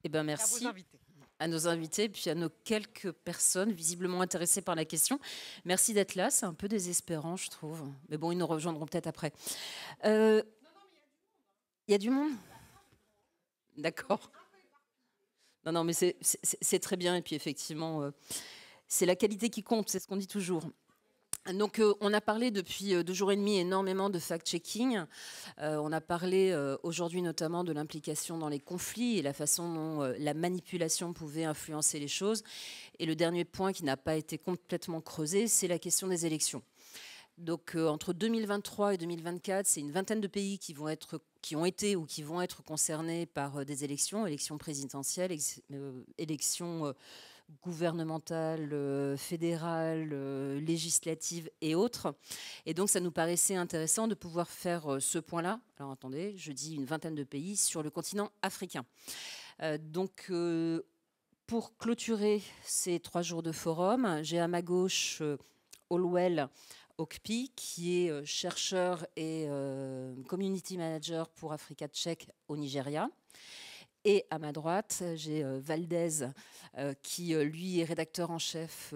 Eh ben, Et à vos merci invités. à nos invités, puis à nos quelques personnes visiblement intéressées par la question. Merci d'être là, c'est un peu désespérant, je trouve. Mais bon, ils nous rejoindront peut-être après. Euh, Il y a du monde. D'accord. Non, non, mais c'est très bien. Et puis effectivement, c'est la qualité qui compte, c'est ce qu'on dit toujours. Donc, on a parlé depuis 2 jours et demi énormément de fact-checking. On a parlé aujourd'hui notamment de l'implication dans les conflits et la façon dont la manipulation pouvait influencer les choses. Et le dernier point qui n'a pas été complètement creusé, c'est la question des élections. Donc, entre 2023 et 2024, c'est une vingtaine de pays qui ont été ou qui vont être concernés par des élections, élections présidentielles, élections gouvernementales, fédérales, législatives et autres. Et donc, ça nous paraissait intéressant de pouvoir faire ce point-là. Alors, attendez, je dis une vingtaine de pays sur le continent africain. Donc, pour clôturer ces 3 jours de forum, j'ai à ma gauche Olwell Okpi, qui est chercheur et community manager pour Africa Tchèque au Nigeria. Et à ma droite, j'ai Valdez, qui lui est rédacteur en chef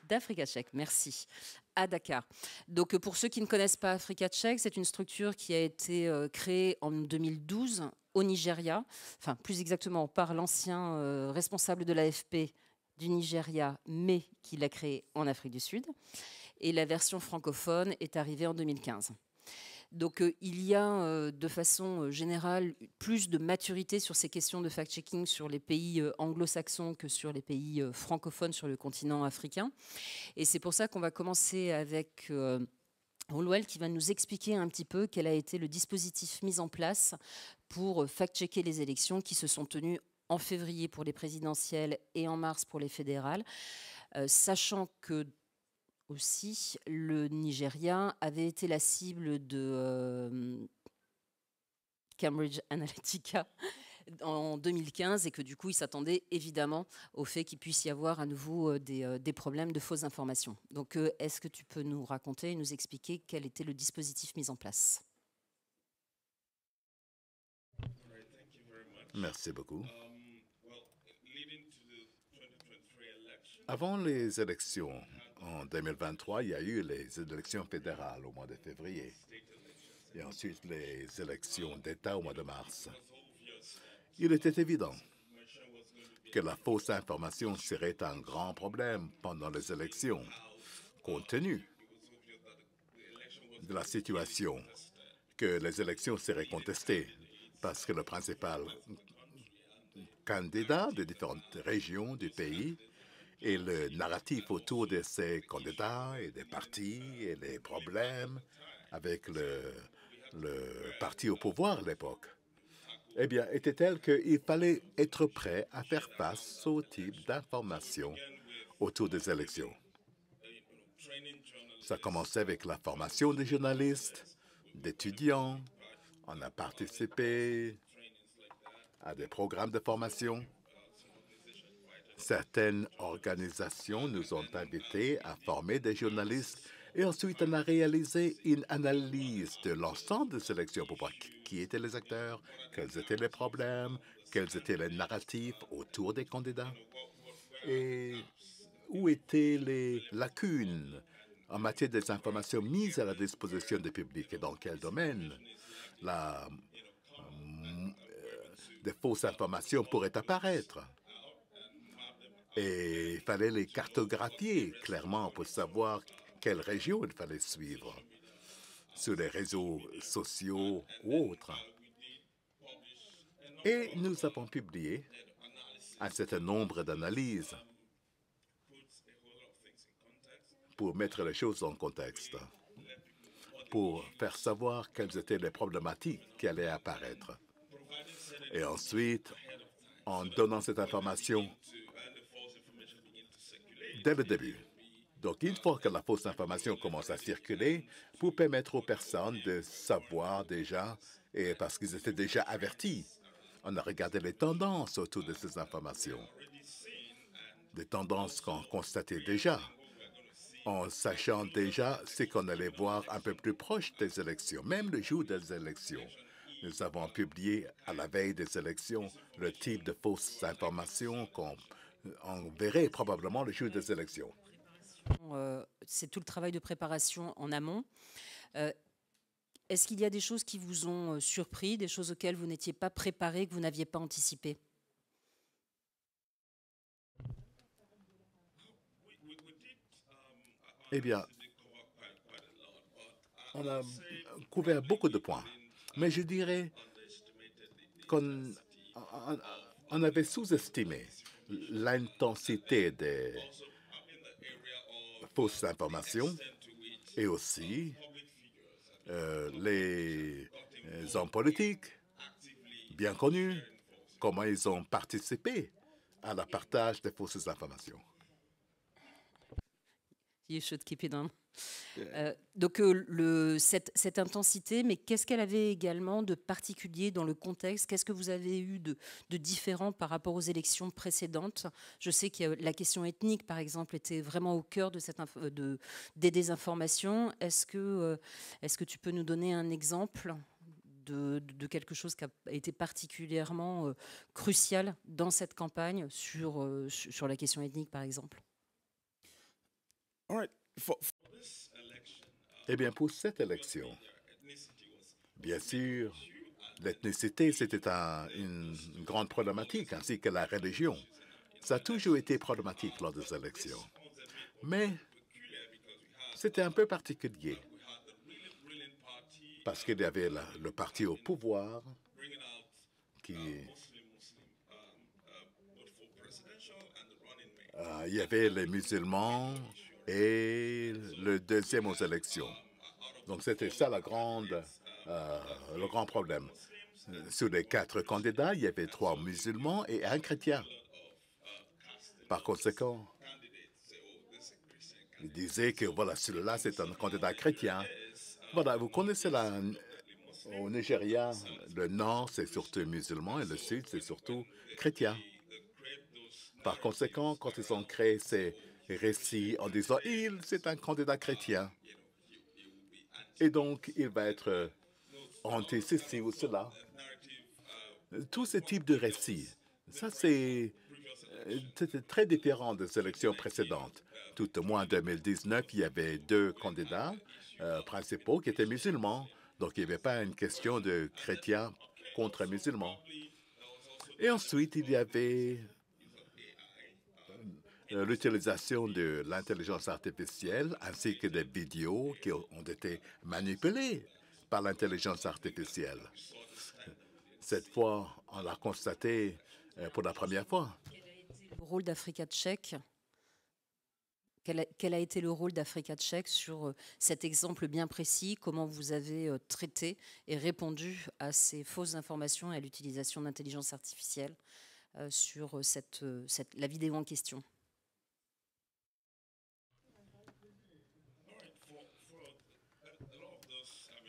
d'Africa Tchèque, merci, à Dakar. Donc pour ceux qui ne connaissent pas Africa Tchèque, c'est une structure qui a été créée en 2012 au Nigeria, enfin plus exactement par l'ancien responsable de l'AFP du Nigeria, mais qui l'a créée en Afrique du Sud. Et la version francophone est arrivée en 2015. Donc il y a de façon générale plus de maturité sur ces questions de fact-checking sur les pays anglo-saxons que sur les pays francophones sur le continent africain. Et c'est pour ça qu'on va commencer avec Olwell qui va nous expliquer un petit peu quel a été le dispositif mis en place pour fact-checker les élections qui se sont tenues en février pour les présidentielles et en mars pour les fédérales, sachant que aussi, le Nigeria avait été la cible de Cambridge Analytica en 2015 et que du coup, il s'attendait évidemment au fait qu'il puisse y avoir à nouveau des problèmes de fausses informations. Donc, est-ce que tu peux nous raconter et nous expliquer quel était le dispositif mis en place? Merci beaucoup. Avant les élections en 2023, il y a eu les élections fédérales au mois de février et ensuite les élections d'État au mois de mars. Il était évident que la fausse information serait un grand problème pendant les élections, compte tenu de la situation que les élections seraient contestées parce que le principal candidat de différentes régions du pays et le narratif autour de ces candidats et des partis et les problèmes avec le parti au pouvoir à l'époque, eh bien, était tel qu'il fallait être prêt à faire face au type d'informations autour des élections. Ça commençait avec la formation des journalistes, d'étudiants. On a participé à des programmes de formation. Certaines organisations nous ont invités à former des journalistes et ensuite on a réalisé une analyse de l'ensemble des élections pour voir qui étaient les acteurs, quels étaient les problèmes, quels étaient les narratifs autour des candidats et où étaient les lacunes en matière des informations mises à la disposition du public et dans quel domaine des fausses informations pourraient apparaître. Et il fallait les cartographier clairement pour savoir quelle région il fallait suivre sur les réseaux sociaux ou autres. Et nous avons publié un certain nombre d'analyses pour mettre les choses en contexte, pour faire savoir quelles étaient les problématiques qui allaient apparaître. Et ensuite, en donnant cette information dès le début. Donc, une fois que la fausse information commence à circuler, pour permettre aux personnes de savoir déjà, et parce qu'ils étaient déjà avertis, on a regardé les tendances autour de ces informations, des tendances qu'on constatait déjà, en sachant déjà ce qu'on allait voir un peu plus proche des élections, même le jour des élections, Nous avons publié à la veille des élections le type de fausses informations qu'on verrait probablement le jour des élections. C'est tout le travail de préparation en amont. Est-ce qu'il y a des choses qui vous ont surpris, des choses auxquelles vous n'étiez pas préparé, que vous n'aviez pas anticipé? Eh bien, on a couvert beaucoup de points, mais je dirais qu'on avait sous-estimé l'intensité des fausses informations et aussi les hommes politiques bien connus, comment ils ont participé à la partage des fausses informations. You should keep it on. Donc cette intensité, mais qu'est-ce qu'elle avait également de particulier dans le contexte? Qu'est-ce que vous avez eu de différent par rapport aux élections précédentes? Je sais que la question ethnique, par exemple, était vraiment au cœur de des désinformations. Est-ce que tu peux nous donner un exemple de quelque chose qui a été particulièrement crucial dans cette campagne sur la question ethnique, par exemple? Eh bien, pour cette élection, bien sûr, l'ethnicité, c'était une grande problématique, ainsi que la religion. Ça a toujours été problématique lors des élections. Mais c'était un peu particulier, parce qu'il y avait le parti au pouvoir qui... il y avait les musulmans et le deuxième aux élections. Donc c'était ça le grand problème. Sur les 4 candidats, il y avait 3 musulmans et 1 chrétien. Par conséquent, il disait que voilà, celui-là, c'est un candidat chrétien. Voilà, vous connaissez au Nigeria, le nord, c'est surtout musulman et le sud, c'est surtout chrétien. Par conséquent, quand ils ont créé ces récits en disant « c'est un candidat chrétien », et donc il va être anti-ceci ou cela. Tous ces types de récits, ça c'était très différent des élections précédentes. Tout au moins en 2019, il y avait 2 candidats principaux qui étaient musulmans. Donc il n'y avait pas une question de chrétiens contre musulmans. Et ensuite, il y avait l'utilisation de l'intelligence artificielle ainsi que des vidéos qui ont été manipulées par l'intelligence artificielle. Cette fois, on l'a constaté pour la première fois. Le rôle d'Africa Tchèque, quel a été le rôle d'Africa Tchèque sur cet exemple bien précis? Comment vous avez traité et répondu à ces fausses informations et à l'utilisation d'intelligence artificielle sur la vidéo en question?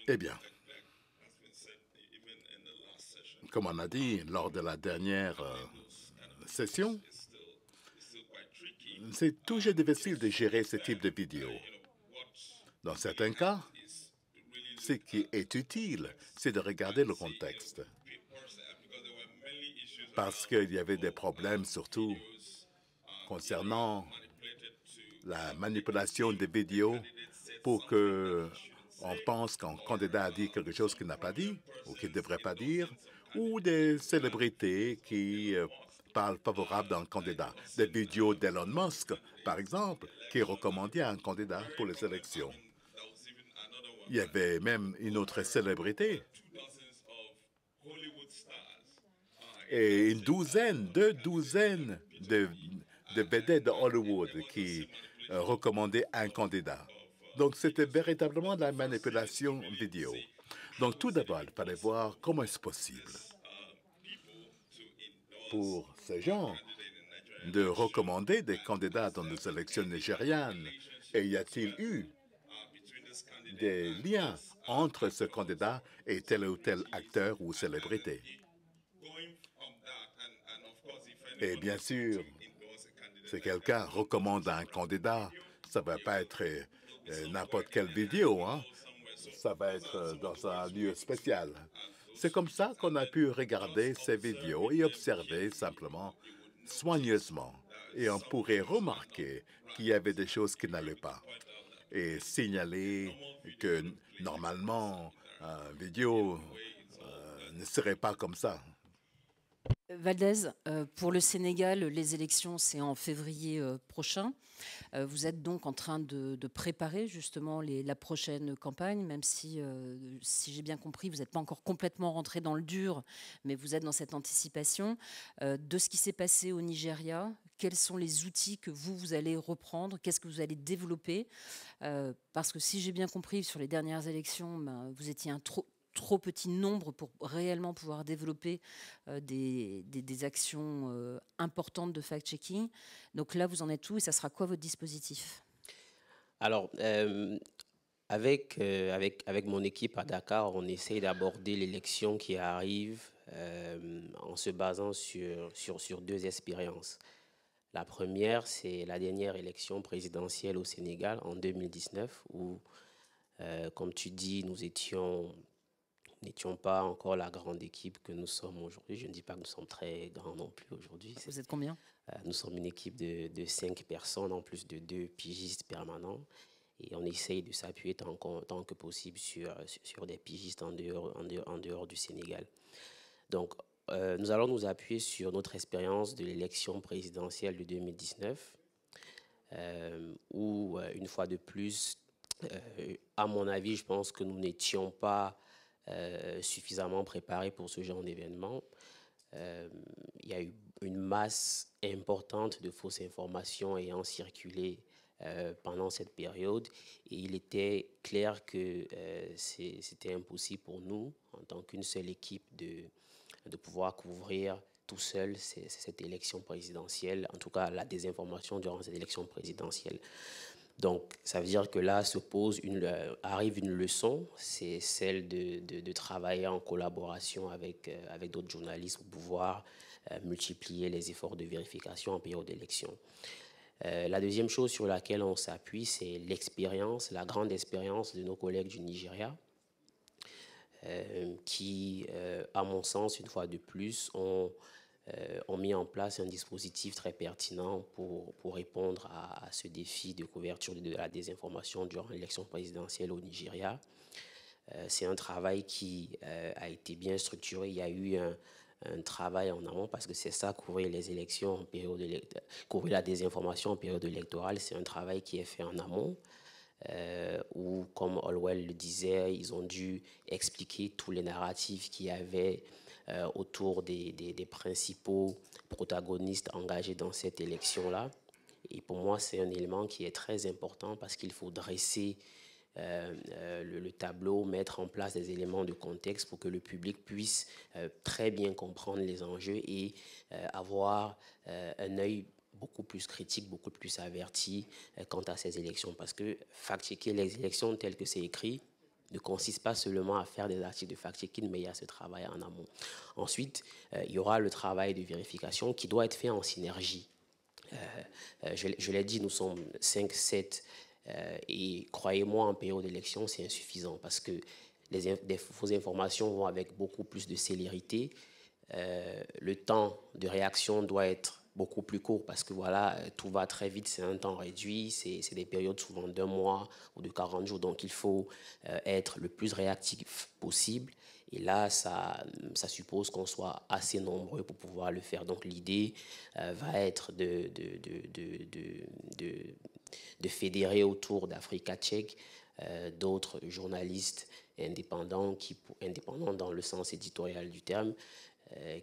Eh bien, comme on a dit lors de la dernière session, c'est toujours difficile de gérer ce type de vidéos. Dans certains cas, ce qui est utile, c'est de regarder le contexte. Parce qu'il y avait des problèmes surtout concernant la manipulation des vidéos pour qu'on pense qu'un candidat a dit quelque chose qu'il n'a pas dit ou qu'il ne devrait pas dire, ou des célébrités qui parlent favorable d'un candidat. Des vidéos d'Elon Musk, par exemple, qui recommandait un candidat pour les élections. Il y avait même une autre célébrité et 2 douzaines de vedettes de Hollywood qui recommandaient un candidat. Donc, c'était véritablement de la manipulation vidéo. Donc, tout d'abord, il fallait voir comment est-ce possible pour ces gens de recommander des candidats dans les élections nigérianes. Et y a-t-il eu des liens entre ce candidat et tel ou tel acteur ou célébrité? Et bien sûr, si quelqu'un recommande un candidat, ça ne va pas être n'importe quelle vidéo, hein? Ça va être dans un lieu spécial. C'est comme ça qu'on a pu regarder ces vidéos et observer simplement, soigneusement. Et on pourrait remarquer qu'il y avait des choses qui n'allaient pas. Et signaler que normalement, une vidéo ne serait pas comme ça. Valdez, pour le Sénégal, les élections, c'est en février prochain. Vous êtes donc en train de préparer justement la prochaine campagne, même si, si j'ai bien compris, vous n'êtes pas encore complètement rentré dans le dur, mais vous êtes dans cette anticipation. De ce qui s'est passé au Nigeria, quels sont les outils que vous allez reprendre? Qu'est-ce que vous allez développer? Parce que si j'ai bien compris, sur les dernières élections, ben, vous étiez un trop petit nombre pour réellement pouvoir développer des actions importantes de fact-checking. Donc là, vous en êtes où et ça sera quoi votre dispositif? Alors, avec mon équipe à Dakar, on essaye d'aborder l'élection qui arrive en se basant sur deux expériences. La première, c'est la dernière élection présidentielle au Sénégal en 2019 où, comme tu dis, nous n'étions pas encore la grande équipe que nous sommes aujourd'hui. Je ne dis pas que nous sommes très grands non plus aujourd'hui. Vous êtes combien? Nous sommes une équipe de 5 personnes, en plus de 2 pigistes permanents. Et on essaye de s'appuyer tant que possible sur des pigistes en dehors du Sénégal. Donc, nous allons nous appuyer sur notre expérience de l'élection présidentielle de 2019, où, une fois de plus, à mon avis, je pense que nous n'étions pas suffisamment préparés pour ce genre d'événement. Il y a eu une masse importante de fausses informations ayant circulé pendant cette période et il était clair que c'était impossible pour nous, en tant qu'une seule équipe, de pouvoir couvrir tout seul cette élection présidentielle, en tout cas la désinformation durant cette élection présidentielle. Donc, ça veut dire que là arrive une leçon, c'est celle de travailler en collaboration avec d'autres journalistes pour pouvoir multiplier les efforts de vérification en période d'élection. La deuxième chose sur laquelle on s'appuie, c'est l'expérience, la grande expérience de nos collègues du Nigeria, qui, à mon sens, une fois de plus, ont mis en place un dispositif très pertinent pour répondre à ce défi de couverture de la désinformation durant l'élection présidentielle au Nigeria. C'est un travail qui a été bien structuré. Il y a eu un travail en amont parce que c'est ça, couvrir les élections en période couvrir la désinformation en période électorale, c'est un travail qui est fait en amont. Où, comme Olwell le disait, ils ont dû expliquer tous les narratifs qu'il y avait autour des principaux protagonistes engagés dans cette élection-là. Et pour moi, c'est un élément qui est très important parce qu'il faut dresser le tableau, mettre en place des éléments de contexte pour que le public puisse très bien comprendre les enjeux et avoir un œil beaucoup plus critique, beaucoup plus averti quant à ces élections. Parce que fact-checker les élections telles que c'est écrit ne consiste pas seulement à faire des articles de fact-checking, mais il y a ce travail en amont. Ensuite, il y aura le travail de vérification qui doit être fait en synergie. Je l'ai dit, nous sommes 5, 7, et croyez-moi, en période d'élection, c'est insuffisant parce que des fausses informations vont avec beaucoup plus de célérité. Le temps de réaction doit être beaucoup plus court parce que voilà, tout va très vite, c'est un temps réduit, c'est des périodes souvent d'1 mois ou de 40 jours, donc il faut être le plus réactif possible. Et là, ça suppose qu'on soit assez nombreux pour pouvoir le faire. Donc l'idée va être de fédérer autour d'Africa Tchèque d'autres journalistes indépendants, indépendants dans le sens éditorial du terme,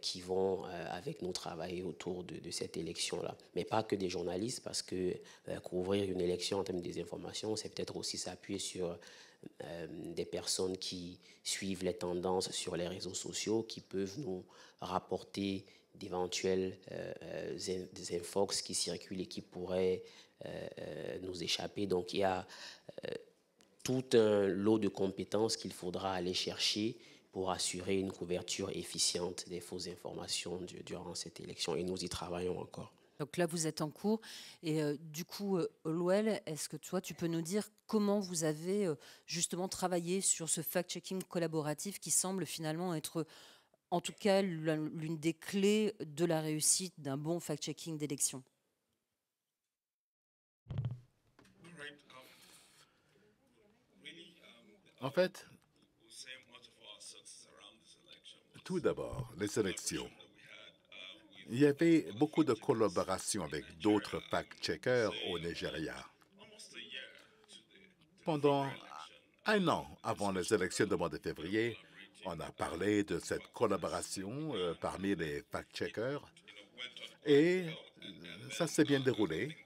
qui vont avec nous travailler autour de cette élection-là. Mais pas que des journalistes, parce que couvrir une élection en termes de désinformation, c'est peut-être aussi s'appuyer sur des personnes qui suivent les tendances sur les réseaux sociaux, qui peuvent nous rapporter d'éventuels des infox qui circulent et qui pourraient nous échapper. Donc il y a tout un lot de compétences qu'il faudra aller chercher pour assurer une couverture efficiente des fausses informations durant cette élection. Et nous y travaillons encore. Donc là, vous êtes en cours. Et du coup, Olwell, est-ce que toi, tu peux nous dire comment vous avez justement travaillé sur ce fact-checking collaboratif qui semble finalement être, en tout cas, l'une des clés de la réussite d'un bon fact-checking d'élection? En fait, tout d'abord, les élections. Il y avait beaucoup de collaboration avec d'autres fact-checkers au Nigeria. Pendant un an avant les élections de mois de février, on a parlé de cette collaboration parmi les fact-checkers et ça s'est bien déroulé.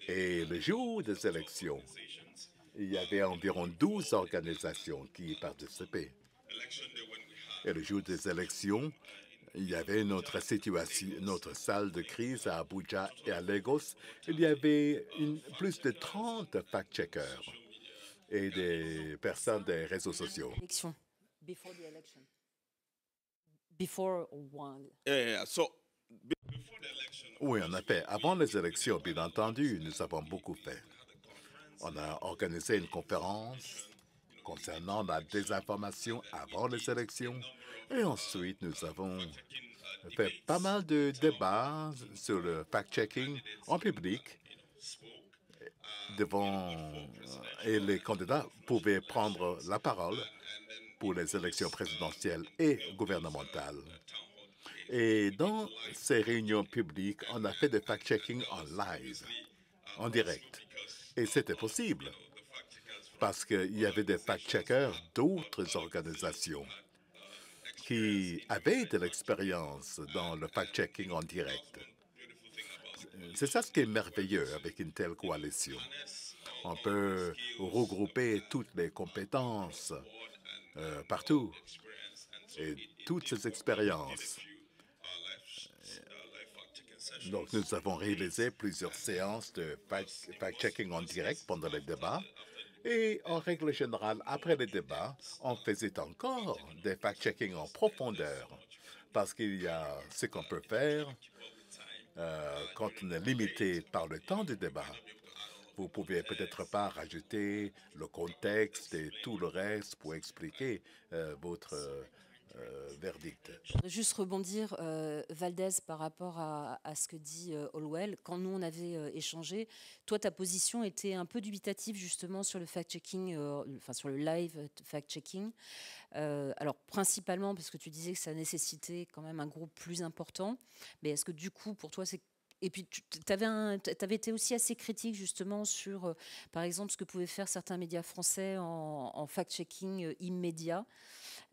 Et le jour des élections, il y avait environ 12 organisations qui y participaient. Et le jour des élections, il y avait notre situation, notre salle de crise à Abuja et à Lagos. Il y avait plus de 30 fact-checkers et des personnes des réseaux sociaux. Élection. Before the election. Before one. Oui, en effet, avant les élections, bien entendu, nous avons beaucoup fait. On a organisé une conférence concernant la désinformation avant les élections et ensuite nous avons fait pas mal de débats sur le fact-checking en public devant et les candidats pouvaient prendre la parole pour les élections présidentielles et gouvernementales. Et dans ces réunions publiques, on a fait des fact-checking en live, en direct. Et c'était possible parce qu'il y avait des fact-checkers d'autres organisations qui avaient de l'expérience dans le fact-checking en direct. C'est ça ce qui est merveilleux avec une telle coalition. On peut regrouper toutes les compétences partout et toutes ces expériences. Donc, nous avons réalisé plusieurs séances de fact-checking en direct pendant les débats. Et en règle générale, après les débats, on faisait encore des fact-checking en profondeur. Parce qu'il y a ce qu'on peut faire quand on est limité par le temps du débat. Vous pouvez peut-être pas rajouter le contexte et tout le reste pour expliquer votre verdict. Je voudrais juste rebondir, Valdez, par rapport à ce que dit Olwell. Quand nous, on avait échangé, toi, ta position était un peu dubitative justement sur le fact-checking, enfin sur le live fact-checking. Alors, principalement parce que tu disais que ça nécessitait quand même un groupe plus important. Mais est-ce que du coup, pour toi, c'est... Et puis, tu avais été aussi assez critique justement sur, par exemple, ce que pouvaient faire certains médias français en fact-checking immédiat.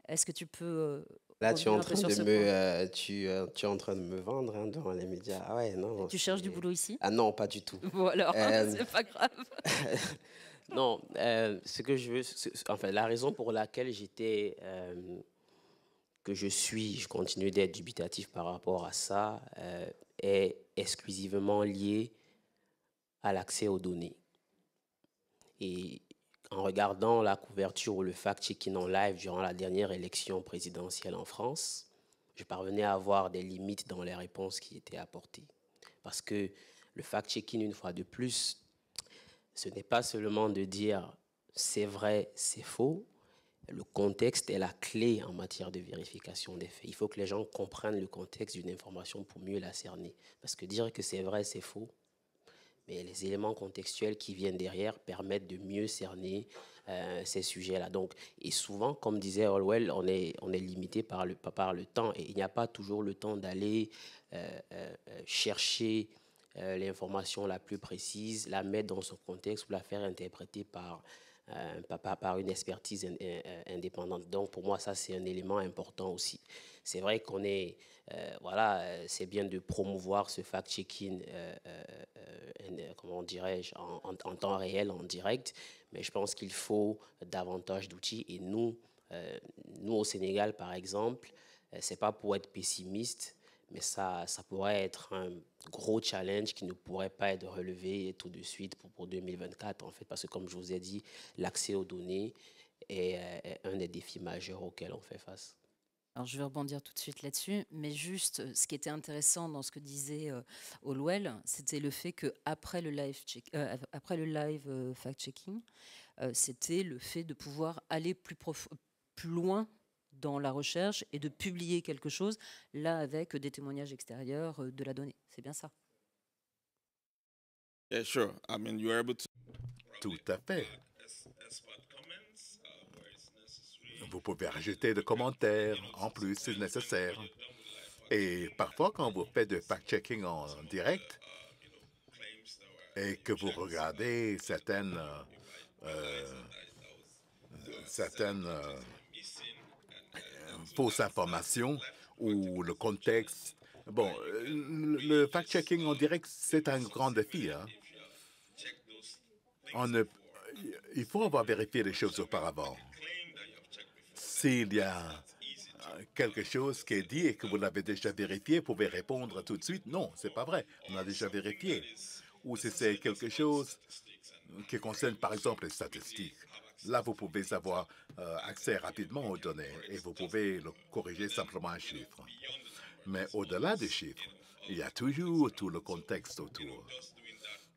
Est-ce que tu peux Là, tu es revenir en un peu train sur de ce point? tu es en train de me vendre hein, devant les médias. Ah ouais, non. Tu cherches du boulot ici? Ah non, pas du tout. Bon alors, Euh, c'est pas grave. non, ce que je veux, enfin, la raison pour laquelle je continue d'être dubitatif par rapport à ça, est exclusivement lié à l'accès aux données. Et en regardant la couverture ou le fact-checking en live durant la dernière élection présidentielle en France, je parvenais à avoir des limites dans les réponses qui étaient apportées. Parce que le fact-checking, une fois de plus, ce n'est pas seulement de dire c'est vrai, c'est faux. Le contexte est la clé en matière de vérification des faits. Il faut que les gens comprennent le contexte d'une information pour mieux la cerner. Parce que dire que c'est vrai, c'est faux, mais les éléments contextuels qui viennent derrière permettent de mieux cerner ces sujets-là. Donc, et souvent, comme disait Orwell, on est limité par le temps et il n'y a pas toujours le temps d'aller chercher l'information la plus précise, la mettre dans son contexte ou la faire interpréter par une expertise indépendante. Donc, pour moi, ça, c'est un élément important aussi. C'est vrai qu'on est, c'est bien de promouvoir ce fact-checking, comment dirais-je, en temps réel, en direct, mais je pense qu'il faut davantage d'outils. Et nous au Sénégal, par exemple, c'est pas pour être pessimiste, mais ça pourrait être un gros challenge qui ne pourrait pas être relevé tout de suite pour 2024, en fait, parce que comme je vous ai dit, l'accès aux données est un des défis majeurs auxquels on fait face. Alors, je vais rebondir tout de suite là-dessus, mais juste, ce qui était intéressant dans ce que disait Olwell, c'était le fait que après le live fact-checking, c'était le fait de pouvoir aller plus loin dans la recherche et de publier quelque chose, là, avec des témoignages extérieurs de la donnée. C'est bien ça? Yeah, sure. I mean, you're able to. Tout à fait. Vous pouvez rajouter des commentaires en plus si nécessaire. Et parfois, quand vous faites de fact-checking en direct et que vous regardez certaines fausses informations ou le contexte, bon, le fact-checking en direct, c'est un grand défi. Hein? Il faut avoir vérifié les choses auparavant. S'il y a quelque chose qui est dit et que vous l'avez déjà vérifié, vous pouvez répondre tout de suite. Non, c'est pas vrai. On a déjà vérifié. Ou si c'est quelque chose qui concerne, par exemple, les statistiques. Là, vous pouvez avoir accès rapidement aux données et vous pouvez le corriger simplement un chiffre. Mais au-delà des chiffres, il y a toujours tout le contexte autour.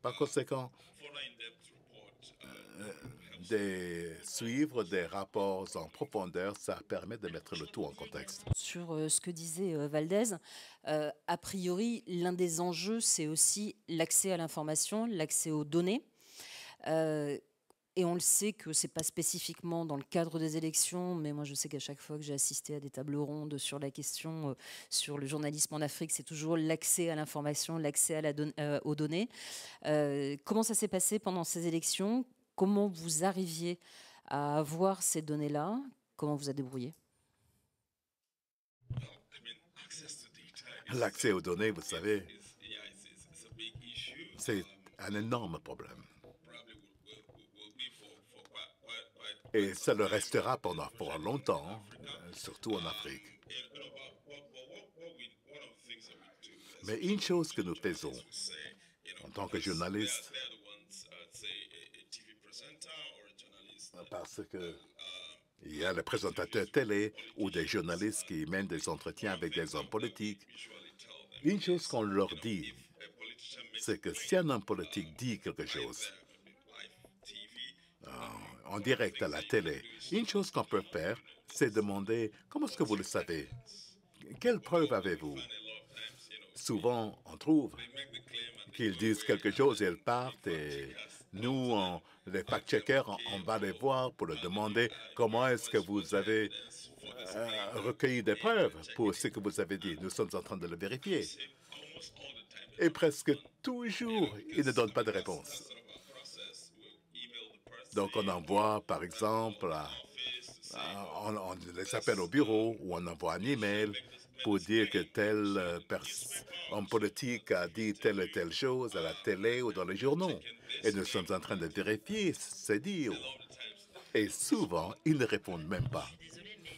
Par conséquent, suivre des rapports en profondeur, ça permet de mettre le tout en contexte. Sur ce que disait Valdez, a priori, l'un des enjeux, c'est aussi l'accès à l'information, l'accès aux données. Et on le sait que ce n'est pas spécifiquement dans le cadre des élections, mais moi je sais qu'à chaque fois que j'ai assisté à des tables rondes sur la question sur le journalisme en Afrique, c'est toujours l'accès à l'information, l'accès aux données. Comment ça s'est passé pendant ces élections? Comment vous arriviez à avoir ces données-là? Comment vous a débrouillé? L'accès aux données, vous savez, c'est un énorme problème. Et ça le restera pendant longtemps, surtout en Afrique. Mais une chose que nous faisons en tant que journalistes, parce qu'il y a les présentateurs télé ou des journalistes qui mènent des entretiens avec des hommes politiques, une chose qu'on leur dit, c'est que si un homme politique dit quelque chose en direct à la télé, une chose qu'on peut faire, c'est demander « Comment est-ce que vous le savez? Quelles preuves avez-vous » Souvent, on trouve qu'ils disent quelque chose et ils partent et nous, les fact-checkers, on va les voir pour leur demander comment est-ce que vous avez recueilli des preuves pour ce que vous avez dit. Nous sommes en train de le vérifier. Et presque toujours, ils ne donnent pas de réponse. Donc, on envoie, par exemple, on les appelle au bureau ou on envoie un email pour dire que tel homme politique a dit telle et telle chose à la télé ou dans les journaux. Et nous sommes en train de vérifier ces dires. Et souvent, ils ne répondent même pas.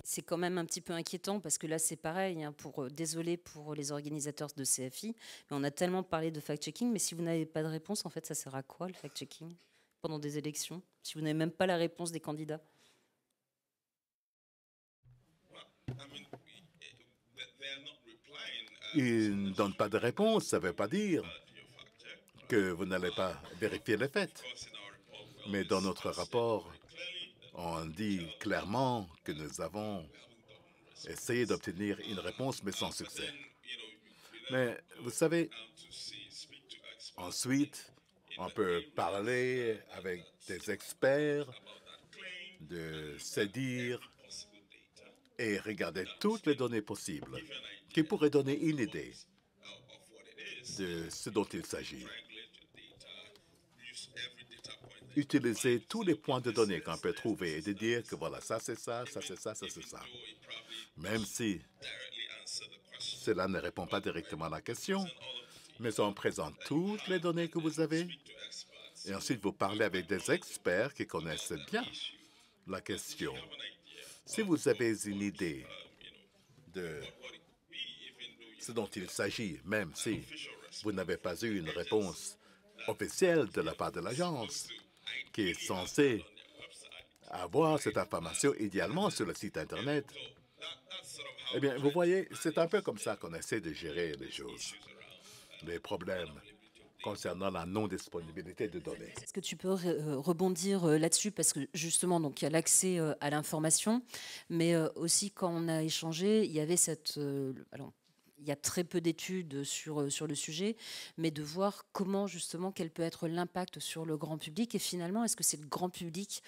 C'est quand même un petit peu inquiétant parce que là, c'est pareil. Hein, désolé pour les organisateurs de CFI, mais on a tellement parlé de fact-checking. Mais si vous n'avez pas de réponse, en fait, ça sert à quoi le fact-checking pendant des élections, si vous n'avez même pas la réponse des candidats? Ils ne donnent pas de réponse. Ça ne veut pas dire que vous n'allez pas vérifier les faits. Mais dans notre rapport, on dit clairement que nous avons essayé d'obtenir une réponse, mais sans succès. Mais vous savez, ensuite, on peut parler avec des experts de ces dires et regarder toutes les données possibles qui pourraient donner une idée de ce dont il s'agit. Utiliser tous les points de données qu'on peut trouver et de dire que voilà, ça c'est ça, ça c'est ça, ça c'est ça. Même si cela ne répond pas directement à la question, mais on présente toutes les données que vous avez et ensuite vous parlez avec des experts qui connaissent bien la question. Si vous avez une idée de ce dont il s'agit, même si vous n'avez pas eu une réponse officielle de la part de l'agence, qui est censée avoir cette information idéalement sur le site Internet, Eh bien, vous voyez, c'est un peu comme ça qu'on essaie de gérer les choses, les problèmes concernant la non-disponibilité de données. Est-ce que tu peux rebondir là-dessus parce que justement, donc il y a l'accès à l'information, mais aussi quand on a échangé, il y avait alors, il y a très peu d'études sur le sujet, mais de voir comment justement quel peut être l'impact sur le grand public et finalement, est-ce que c'est le grand public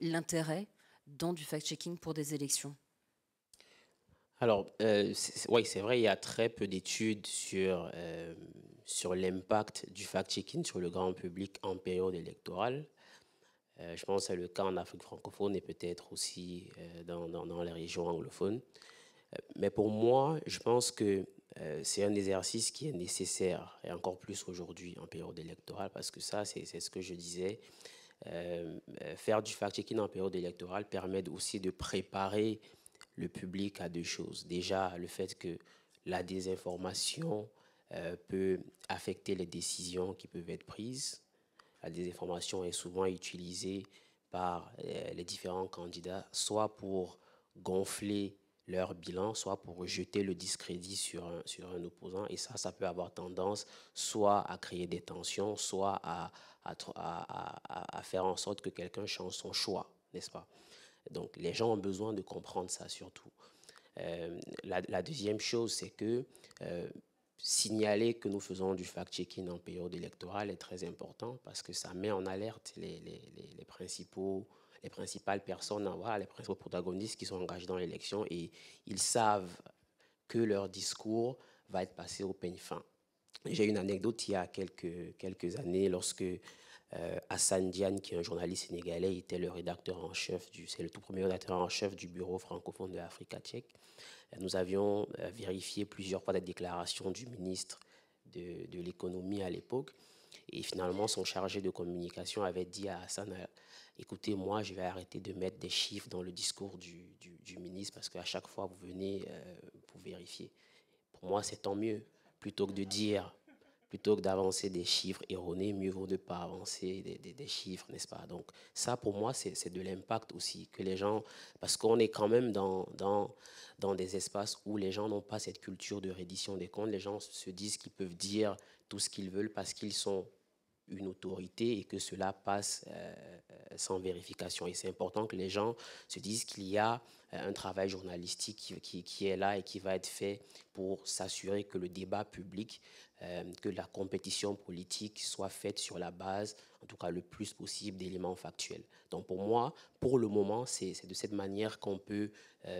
l'intérêt dans du fact-checking pour des élections? Alors, oui, c'est vrai, il y a très peu d'études sur l'impact du fact-checking sur le grand public en période électorale. Je pense que c'est le cas en Afrique francophone et peut-être aussi dans les régions anglophones. Mais pour moi, je pense que c'est un exercice qui est nécessaire, et encore plus aujourd'hui en période électorale, parce que ça, c'est ce que je disais. Faire du fact-checking en période électorale permet aussi de préparer le public à deux choses. Déjà, le fait que la désinformation peut affecter les décisions qui peuvent être prises. La désinformation est souvent utilisée par les différents candidats, soit pour gonfler leur bilan, soit pour rejeter le discrédit sur un opposant. Et ça peut avoir tendance soit à créer des tensions, soit à faire en sorte que quelqu'un change son choix, n'est-ce pas? Donc, les gens ont besoin de comprendre ça surtout. La deuxième chose, c'est que signaler que nous faisons du fact-checking en période électorale est très important parce que ça met en alerte les principales personnes, voilà, les principaux protagonistes qui sont engagés dans l'élection et ils savent que leur discours va être passé au peigne fin. J'ai une anecdote il y a quelques années lorsque Hassan Diane, qui est un journaliste sénégalais, était le rédacteur en chef c'est le tout premier rédacteur en chef du bureau francophone de l'Afrique tchèque. Nous avions vérifié plusieurs fois la déclaration du ministre de l'économie à l'époque. Et finalement, son chargé de communication avait dit à Hassan, écoutez, moi, je vais arrêter de mettre des chiffres dans le discours du ministre parce qu'à chaque fois, vous venez pour vérifier. Pour moi, c'est tant mieux. Plutôt que d'avancer des chiffres erronés, mieux vaut ne pas avancer des chiffres, n'est-ce pas? Donc ça, pour moi, c'est de l'impact aussi, que les gens, parce qu'on est quand même dans des espaces où les gens n'ont pas cette culture de reddition des comptes, les gens se disent qu'ils peuvent dire tout ce qu'ils veulent parce qu'ils sont une autorité et que cela passe sans vérification. Et c'est important que les gens se disent qu'il y a un travail journalistique qui est là et qui va être fait pour s'assurer que le débat public, que la compétition politique soit faite sur la base, en tout cas le plus possible, d'éléments factuels. Donc pour moi, pour le moment, c'est de cette manière qu'on peut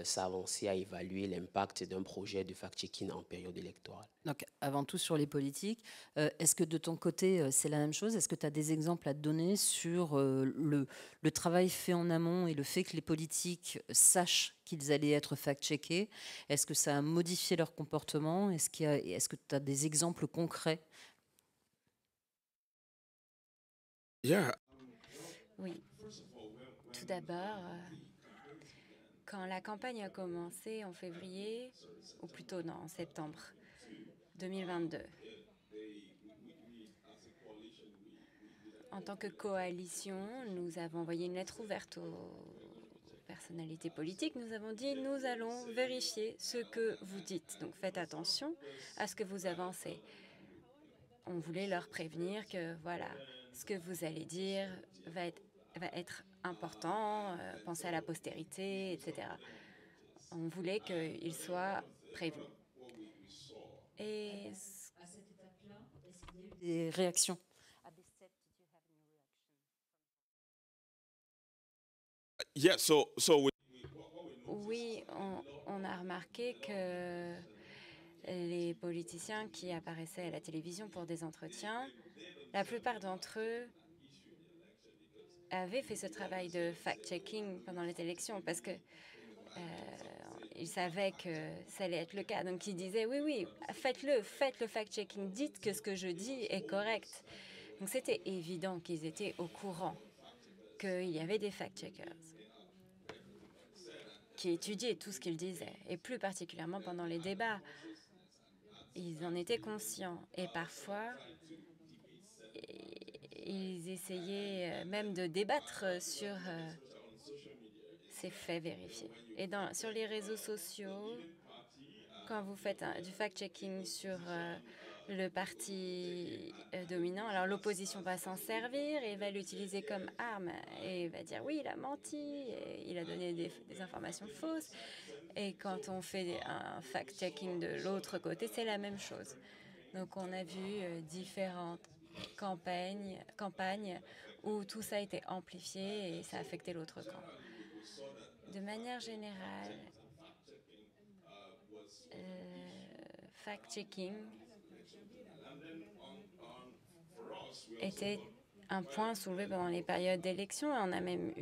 s'avancer à évaluer l'impact d'un projet de fact-checking en période électorale. Donc, avant tout sur les politiques, est-ce que de ton côté, c'est la même chose? Est-ce que tu as des exemples à te donner sur le travail fait en amont et le fait que les politiques sachent qu'ils allaient être fact-checkés? Est-ce que ça a modifié leur comportement? Est-ce que tu as des exemples concrets? Yeah. Oui. Tout d'abord, quand la campagne a commencé en février, ou plutôt non, en septembre 2022, en tant que coalition, nous avons envoyé une lettre ouverte aux personnalités politiques. Nous avons dit, nous allons vérifier ce que vous dites. Donc faites attention à ce que vous avancez. On voulait leur prévenir que, voilà, ce que vous allez dire va être important, pensez à la postérité, etc. On voulait qu'ils soient prévenus. Et À cette étape-là, est-ce qu'il y a eu des réactions? Yeah. oui, on a remarqué que les politiciens qui apparaissaient à la télévision pour des entretiens, la plupart d'entre eux avaient fait ce travail de fact-checking pendant les élections parce que ils savaient que ça allait être le cas. Donc ils disaient oui, faites le fact-checking, dites que ce que je dis est correct. Donc c'était évident qu'ils étaient au courant qu'il y avait des fact-checkers qui étudiaient tout ce qu'ils disaient, et plus particulièrement pendant les débats. Ils en étaient conscients, et parfois, ils essayaient même de débattre sur c'est fait vérifier. Et sur les réseaux sociaux, quand vous faites du fact-checking sur le parti dominant, alors l'opposition va s'en servir et va l'utiliser comme arme et va dire oui, il a menti, et il a donné des informations fausses. Et quand on fait un fact-checking de l'autre côté, c'est la même chose. Donc on a vu différentes campagnes où tout ça a été amplifié et ça a affecté l'autre camp. De manière générale, fact-checking était un point soulevé pendant les périodes d'élection. On a même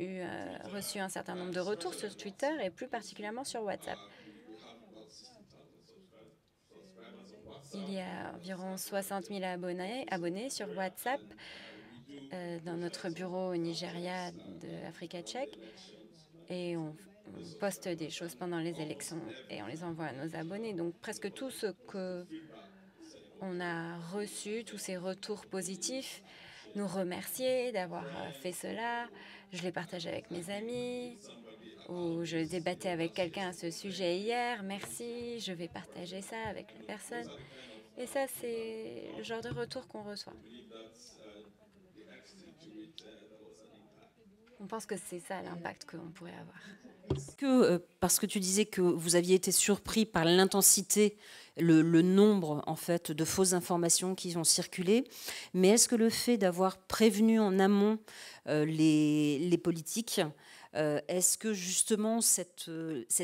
reçu un certain nombre de retours sur Twitter et plus particulièrement sur WhatsApp. Il y a environ 60 000 abonnés sur WhatsApp dans notre bureau au Nigeria de Africa Tchèque. Et on poste des choses pendant les élections et on les envoie à nos abonnés. Donc presque tout ce qu'on a reçu, tous ces retours positifs, nous remercier d'avoir fait cela. Je les partage avec mes amis ou je débattais avec quelqu'un à ce sujet hier. Merci, je vais partager ça avec la personne. Et ça, c'est le genre de retour qu'on reçoit. On pense que c'est ça l'impact qu'on pourrait avoir. Parce que tu disais que vous aviez été surpris par l'intensité, le nombre en fait de fausses informations qui ont circulé, mais est-ce que le fait d'avoir prévenu en amont les politiques, est-ce que justement cette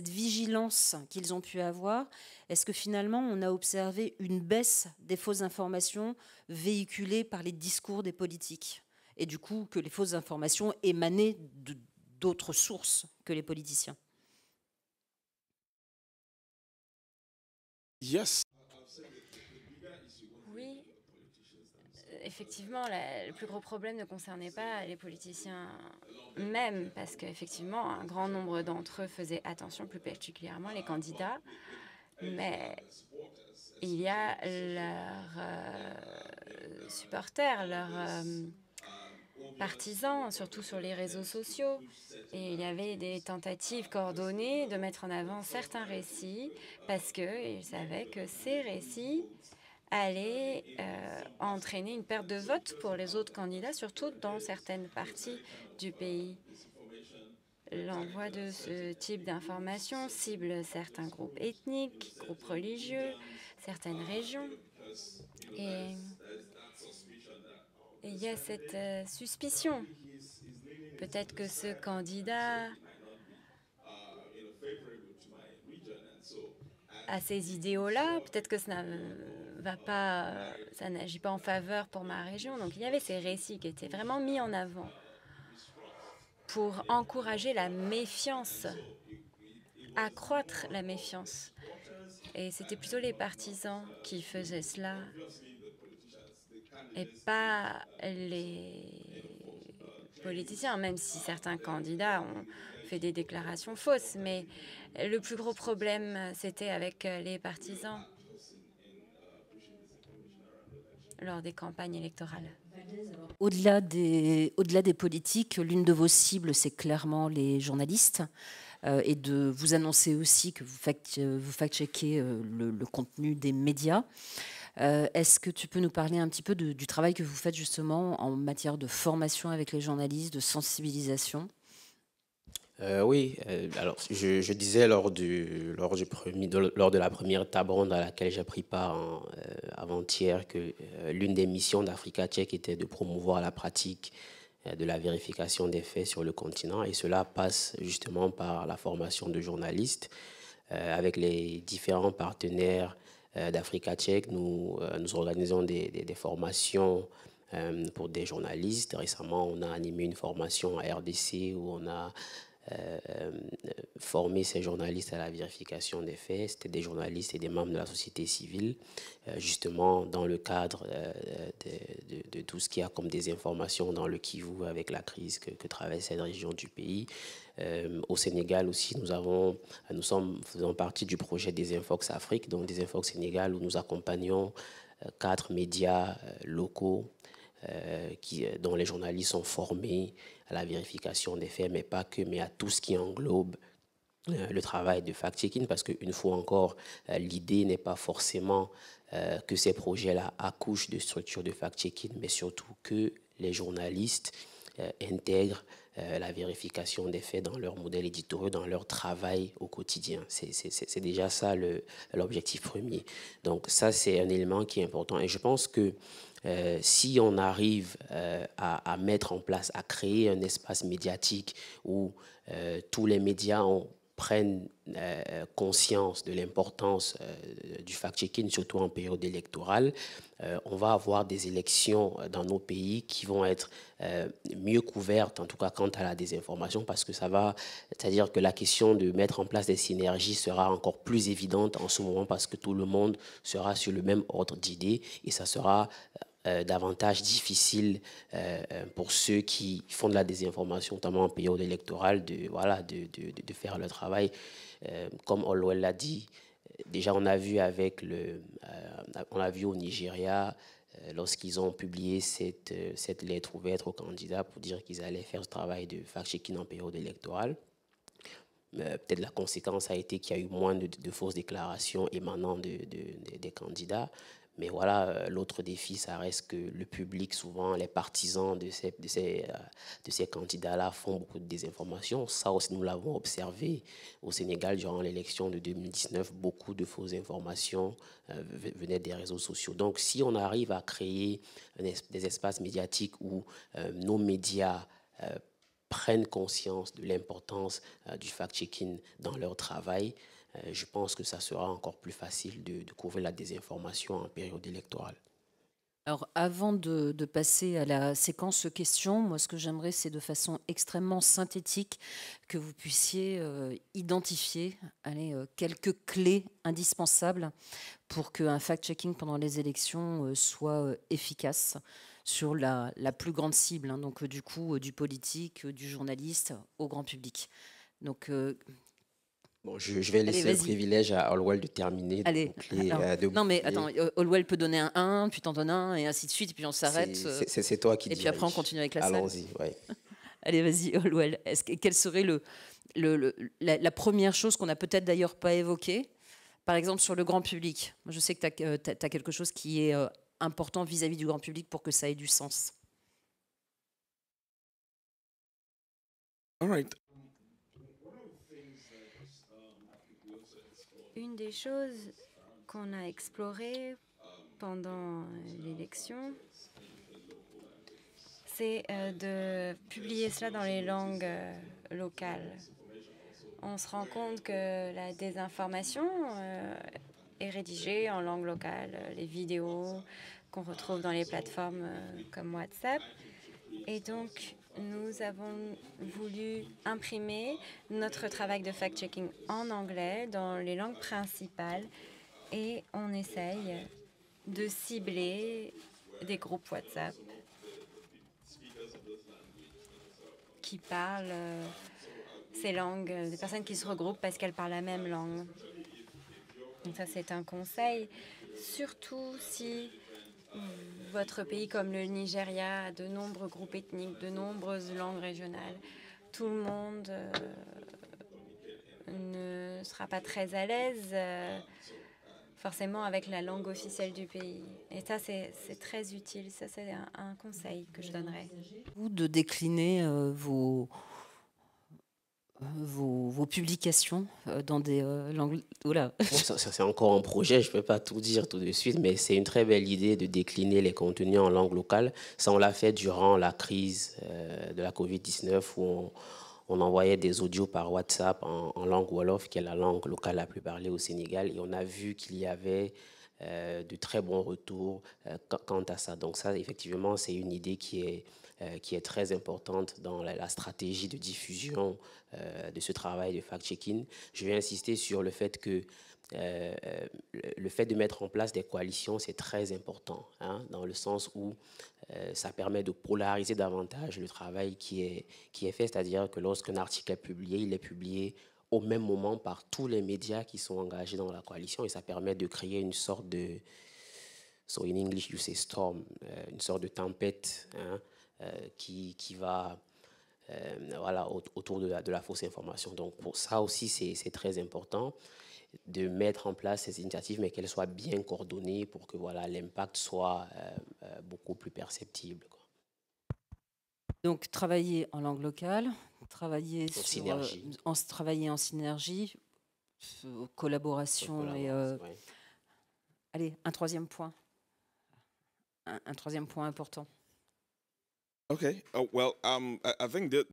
vigilance qu'ils ont pu avoir, est-ce que finalement on a observé une baisse des fausses informations véhiculées par les discours des politiques, et du coup que les fausses informations émanaient d'autres sources que les politiciens? Yes. Oui, effectivement, le plus gros problème ne concernait pas les politiciens même, parce qu'effectivement, un grand nombre d'entre eux faisaient attention, plus particulièrement les candidats, mais il y a leurs supporters, leurs partisans, surtout sur les réseaux sociaux. Et il y avait des tentatives coordonnées de mettre en avant certains récits parce qu'ils savaient que ces récits allaient entraîner une perte de vote pour les autres candidats, surtout dans certaines parties du pays. L'envoi de ce type d'informations cible certains groupes ethniques, groupes religieux, certaines régions. Et il y a cette suspicion. Peut-être que ce candidat a ces idéaux-là, peut-être que ça n'agit pas en faveur pour ma région. Donc il y avait ces récits qui étaient vraiment mis en avant pour encourager la méfiance, accroître la méfiance. Et c'était plutôt les partisans qui faisaient cela et pas les politiciens, même si certains candidats ont fait des déclarations fausses. Mais le plus gros problème, c'était avec les partisans lors des campagnes électorales. Au-delà des politiques, l'une de vos cibles, c'est clairement les journalistes. Et de vous annoncer aussi que vous fact-checkez le contenu des médias. Est-ce que tu peux nous parler un petit peu du travail que vous faites justement en matière de formation avec les journalistes, de sensibilisation? Oui, alors je disais lors de la première table ronde à laquelle j'ai pris part avant-hier que l'une des missions d'Africa Tchèque était de promouvoir la pratique de la vérification des faits sur le continent, et cela passe justement par la formation de journalistes. Avec les différents partenaires d'Africa Tchèque, nous organisons des formations pour des journalistes. Récemment, on a animé une formation à RDC où on a former ces journalistes à la vérification des faits. C'était des journalistes et des membres de la société civile, justement dans le cadre de tout ce qu'il y a comme des informations dans le Kivu avec la crise que traverse cette région du pays. Au Sénégal aussi, faisons partie du projet Desinfox Afrique, donc Desinfox Sénégal, où nous accompagnons 4 médias locaux dont les journalistes sont formés à la vérification des faits, mais pas que, mais à tout ce qui englobe le travail de fact-checking, parce qu'une fois encore, l'idée n'est pas forcément que ces projets-là accouchent de structures de fact-checking, mais surtout que les journalistes intègrent la vérification des faits dans leur modèle éditorial, dans leur travail au quotidien. C'est déjà ça l'objectif premier. Donc ça, c'est un élément qui est important. Et je pense que si on arrive à mettre en place, à créer un espace médiatique où tous les médias prennent conscience de l'importance du fact-checking, surtout en période électorale, on va avoir des élections dans nos pays qui vont être mieux couvertes, en tout cas quant à la désinformation, parce que c'est-à-dire que la question de mettre en place des synergies sera encore plus évidente en ce moment, parce que tout le monde sera sur le même ordre d'idées, et ça sera davantage difficile pour ceux qui font de la désinformation, notamment en période électorale, de faire le travail. Comme Olwell l'a dit, déjà on a vu au Nigeria, lorsqu'ils ont publié cette lettre ouverte aux candidats pour dire qu'ils allaient faire ce travail de fact-checking en période électorale. Peut-être la conséquence a été qu'il y a eu moins de fausses déclarations émanant des candidats. Mais voilà, l'autre défi, ça reste que le public, souvent, les partisans de ces candidats-là font beaucoup de désinformation. Ça aussi, nous l'avons observé au Sénégal durant l'élection de 2019. Beaucoup de fausses informations venaient des réseaux sociaux. Donc, si on arrive à créer des espaces médiatiques où nos médias prennent conscience de l'importance du fact-checking dans leur travail, je pense que ça sera encore plus facile de couvrir la désinformation en période électorale. Alors, avant de passer à la séquence questions, moi, ce que j'aimerais, c'est de façon extrêmement synthétique que vous puissiez identifier quelques clés indispensables pour qu'un fact-checking pendant les élections soit efficace sur la plus grande cible, hein, donc du coup, du politique, du journaliste au grand public. Donc, bon, je vais laisser le privilège à Olwell de terminer. Allez, non mais attends, Olwell peut donner un 1, puis t'en donnes un, et ainsi de suite, et puis on s'arrête. C'est toi qui dis. Et puis après, on continue avec la salle. Allons-y, ouais. Allez, vas-y, Olwell. Quelle serait la première chose qu'on n'a peut-être d'ailleurs pas évoquée, par exemple sur le grand public? Moi, je sais que tu as quelque chose qui est important vis-à-vis du grand public pour que ça ait du sens. All right. Une des choses qu'on a explorées pendant l'élection, c'est de publier cela dans les langues locales. On se rend compte que la désinformation est rédigée en langue locale, les vidéos qu'on retrouve dans les plateformes comme WhatsApp. Et donc, nous avons voulu imprimer notre travail de fact-checking en anglais dans les langues principales, et on essaye de cibler des groupes WhatsApp qui parlent ces langues, des personnes qui se regroupent parce qu'elles parlent la même langue. Donc ça, c'est un conseil, surtout si votre pays comme le Nigeria a de nombreux groupes ethniques, de nombreuses langues régionales. Tout le monde ne sera pas très à l'aise forcément avec la langue officielle du pays. Et ça, c'est très utile. Ça, c'est un conseil que je donnerais. Vous de décliner vos publications dans des langues... Oula. Bon, ça c'est encore un projet, je ne peux pas tout dire tout de suite, mais c'est une très belle idée de décliner les contenus en langue locale. Ça, on l'a fait durant la crise de la Covid-19 où on envoyait des audios par WhatsApp en langue Wolof, qui est la langue locale la plus parlée au Sénégal, et on a vu qu'il y avait de très bons retours quant à ça. Donc ça, effectivement, c'est une idée qui est très importante dans la stratégie de diffusion de ce travail de fact-checking. Je vais insister sur le fait que le fait de mettre en place des coalitions, c'est très important, hein, dans le sens où ça permet de polariser davantage le travail qui est fait, c'est-à-dire que lorsqu'un article est publié, il est publié au même moment par tous les médias qui sont engagés dans la coalition, et ça permet de créer une sorte So in English, you say storm, une sorte de tempête, hein, qui va voilà, autour de la fausse information. Donc pour ça aussi, c'est très important de mettre en place ces initiatives, mais qu'elles soient bien coordonnées pour que voilà, l'impact soit beaucoup plus perceptible, quoi. Donc, travailler en langue locale, travailler travailler en synergie, collaboration et... Ouais. Allez, un troisième point. Un troisième point important. Okay. Oh, well, I think that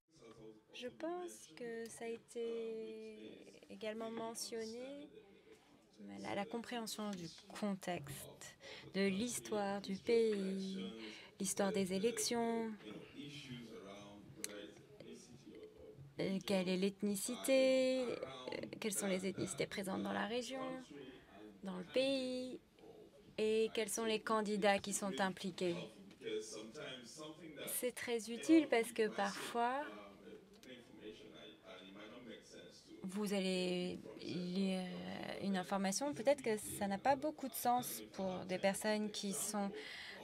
Je pense que ça a été également mentionné, la compréhension du contexte, de l'histoire du pays, l'histoire des élections, quelle est l'ethnicité, quelles sont les ethnicités présentes dans la région, dans le pays, et quels sont les candidats qui sont impliqués. C'est très utile parce que parfois, vous allez lire une information, peut-être que ça n'a pas beaucoup de sens pour des personnes qui sont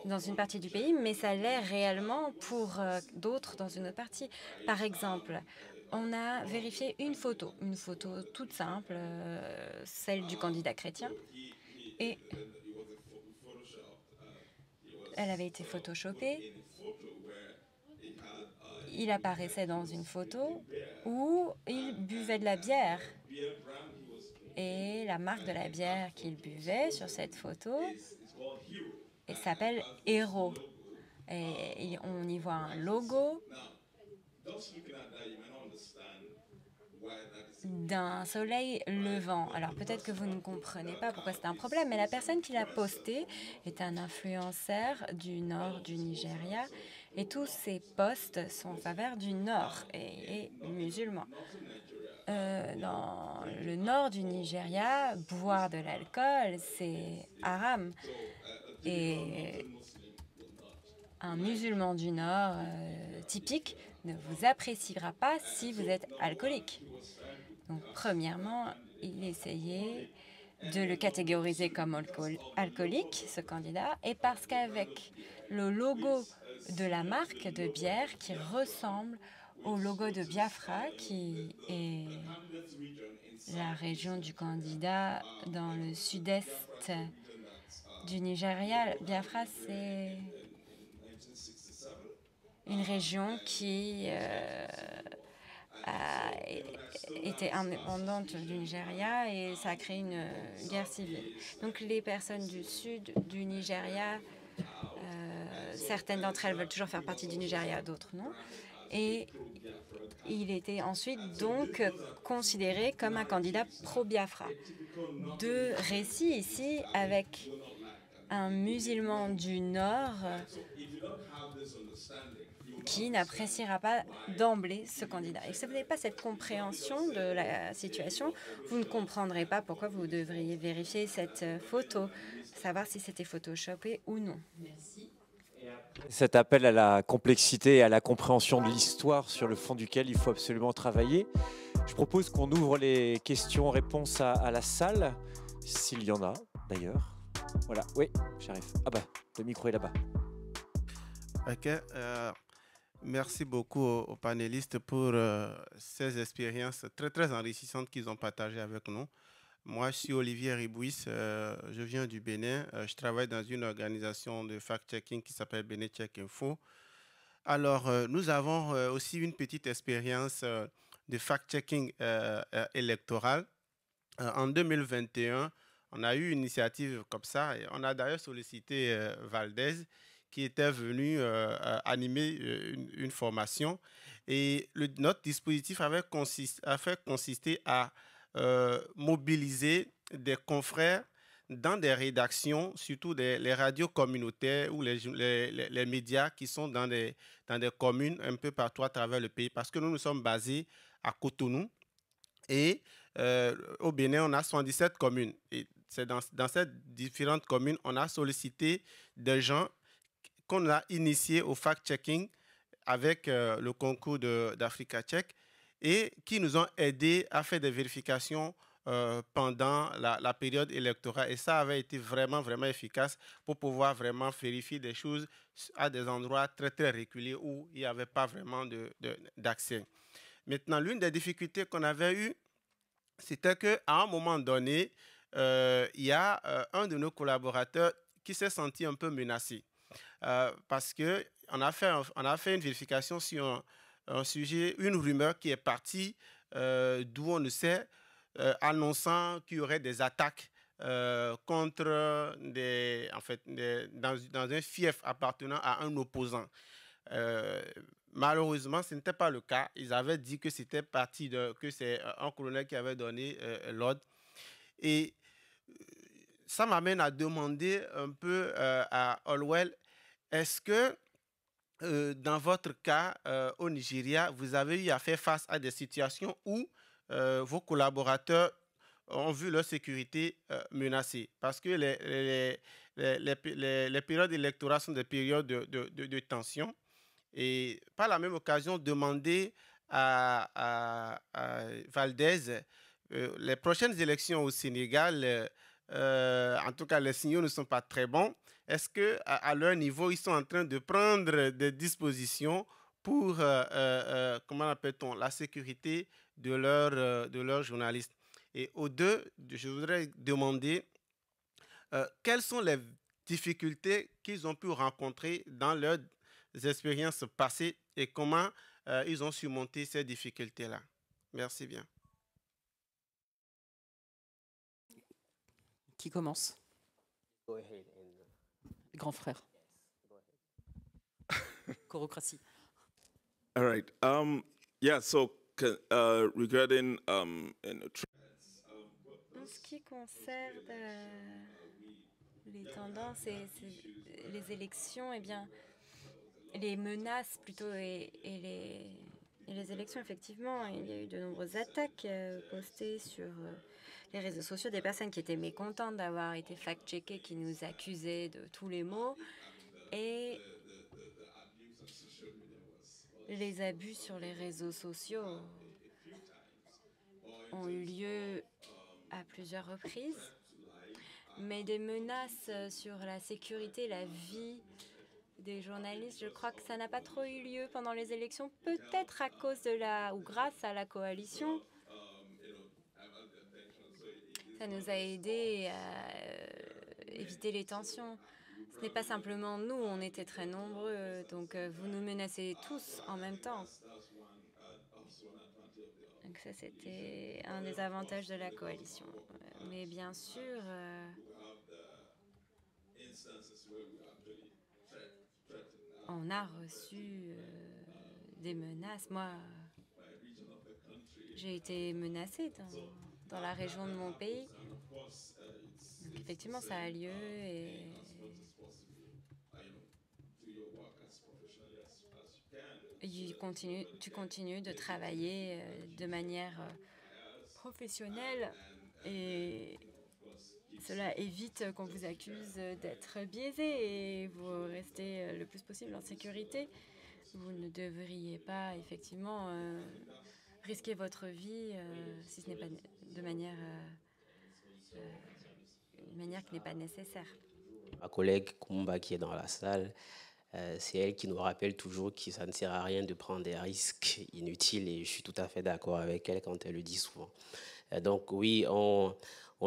dans une partie du pays, mais ça l'est réellement pour d'autres dans une autre partie. Par exemple, on a vérifié une photo toute simple, celle du candidat chrétien, et elle avait été photoshopée. Il apparaissait dans une photo où il buvait de la bière. Et la marque de la bière qu'il buvait sur cette photo s'appelle Hero. Et on y voit un logo d'un soleil levant. Alors peut-être que vous ne comprenez pas pourquoi c'est un problème, mais la personne qui l'a posté est un influenceur du nord du Nigeria et tous ses posts sont en faveur du nord et musulmans. Dans le nord du Nigeria, boire de l'alcool, c'est haram. Et un musulman du nord typique ne vous appréciera pas si vous êtes alcoolique. Donc, premièrement, il essayait de le catégoriser comme alcoolique, ce candidat, et parce qu'avec le logo de la marque de bière qui ressemble au logo de Biafra, qui est la région du candidat dans le sud-est du Nigeria. Biafra, c'est une région qui a été indépendante du Nigeria et ça a créé une guerre civile. Donc les personnes du sud du Nigeria, certaines d'entre elles veulent toujours faire partie du Nigeria, d'autres non. Et il était ensuite donc considéré comme un candidat pro-Biafra. Deux récits ici avec un musulman du Nord qui n'appréciera pas d'emblée ce candidat. Et si vous n'avez pas cette compréhension de la situation, vous ne comprendrez pas pourquoi vous devriez vérifier cette photo, savoir si c'était photoshopé ou non. Merci. Cet appel à la complexité et à la compréhension de l'histoire sur le fond duquel il faut absolument travailler. Je propose qu'on ouvre les questions-réponses à la salle, s'il y en a d'ailleurs. Voilà, oui, j'arrive. Ah bah, le micro est là-bas. Ok, merci beaucoup aux panélistes pour ces expériences très enrichissantes qu'ils ont partagées avec nous. Moi, je suis Olivier Ribouis, je viens du Bénin. Je travaille dans une organisation de fact-checking qui s'appelle Bénin Check Info. Alors, nous avons aussi une petite expérience de fact-checking électoral. En 2021, on a eu une initiative comme ça. Et on a d'ailleurs sollicité Valdez, qui était venu animer une formation. Et notre dispositif avait consisté à mobiliser des confrères dans des rédactions, surtout les radios communautaires ou les médias qui sont dans des communes un peu partout à travers le pays. Parce que nous sommes basés à Cotonou et au Bénin, on a 77 communes. Et c'est dans ces différentes communes, on a sollicité des gens qu'on a initiés au fact-checking avec le concours d'Africa Check et qui nous ont aidés à faire des vérifications pendant la période électorale. Et ça avait été vraiment, vraiment efficace pour pouvoir vraiment vérifier des choses à des endroits très, très reculés où il n'y avait pas vraiment d'accès. Maintenant, l'une des difficultés qu'on avait eues, c'était qu'à un moment donné, il y a un de nos collaborateurs qui s'est senti un peu menacé parce qu'on a fait une vérification sur un sujet, une rumeur qui est partie d'où on ne sait, annonçant qu'il y aurait des attaques contre dans un fief appartenant à un opposant. Malheureusement, ce n'était pas le cas. Ils avaient dit que c'était que c'est un colonel qui avait donné l'ordre. Et ça m'amène à demander un peu à Holwell, est-ce que dans votre cas au Nigeria, vous avez eu à faire face à des situations où vos collaborateurs ont vu leur sécurité menacée? Parce que les périodes électorales sont des périodes de tension. Et par la même occasion, demander à Valdez, les prochaines élections au Sénégal, en tout cas les signaux ne sont pas très bons. Est-ce qu'à leur niveau, ils sont en train de prendre des dispositions pour, comment appelle-t-on, la sécurité de leurs journalistes? Et aux deux, je voudrais demander quelles sont les difficultés qu'ils ont pu rencontrer dans leurs expériences passées et comment ils ont surmonté ces difficultés-là. Merci bien. Qui commence? Grand frère. Chorocratie. All right. Yeah. So regarding En ce qui concerne les tendances et les élections, eh bien, les menaces plutôt et les élections, effectivement, il y a eu de nombreuses attaques postées sur les réseaux sociaux, des personnes qui étaient mécontentes d'avoir été fact-checkées, qui nous accusaient de tous les maux. Et les abus sur les réseaux sociaux ont eu lieu à plusieurs reprises. Mais des menaces sur la sécurité, la vie des journalistes, je crois que ça n'a pas trop eu lieu pendant les élections, peut-être à cause ou grâce à la coalition. Ça nous a aidé à éviter les tensions. Ce n'est pas simplement nous, on était très nombreux, donc vous nous menacez tous en même temps. Donc ça, c'était un des avantages de la coalition. Mais bien sûr, on a reçu des menaces. Moi, j'ai été menacée dans la région de mon pays. Donc effectivement, ça a lieu et tu continues de travailler de manière professionnelle et cela évite qu'on vous accuse d'être biaisé et vous restez le plus possible en sécurité. Vous ne devriez pas effectivement risquer votre vie si ce n'est pas de manière qui n'est pas nécessaire. Ma collègue Kumba qui est dans la salle, c'est elle qui nous rappelle toujours que ça ne sert à rien de prendre des risques inutiles et je suis tout à fait d'accord avec elle quand elle le dit souvent. Donc oui, on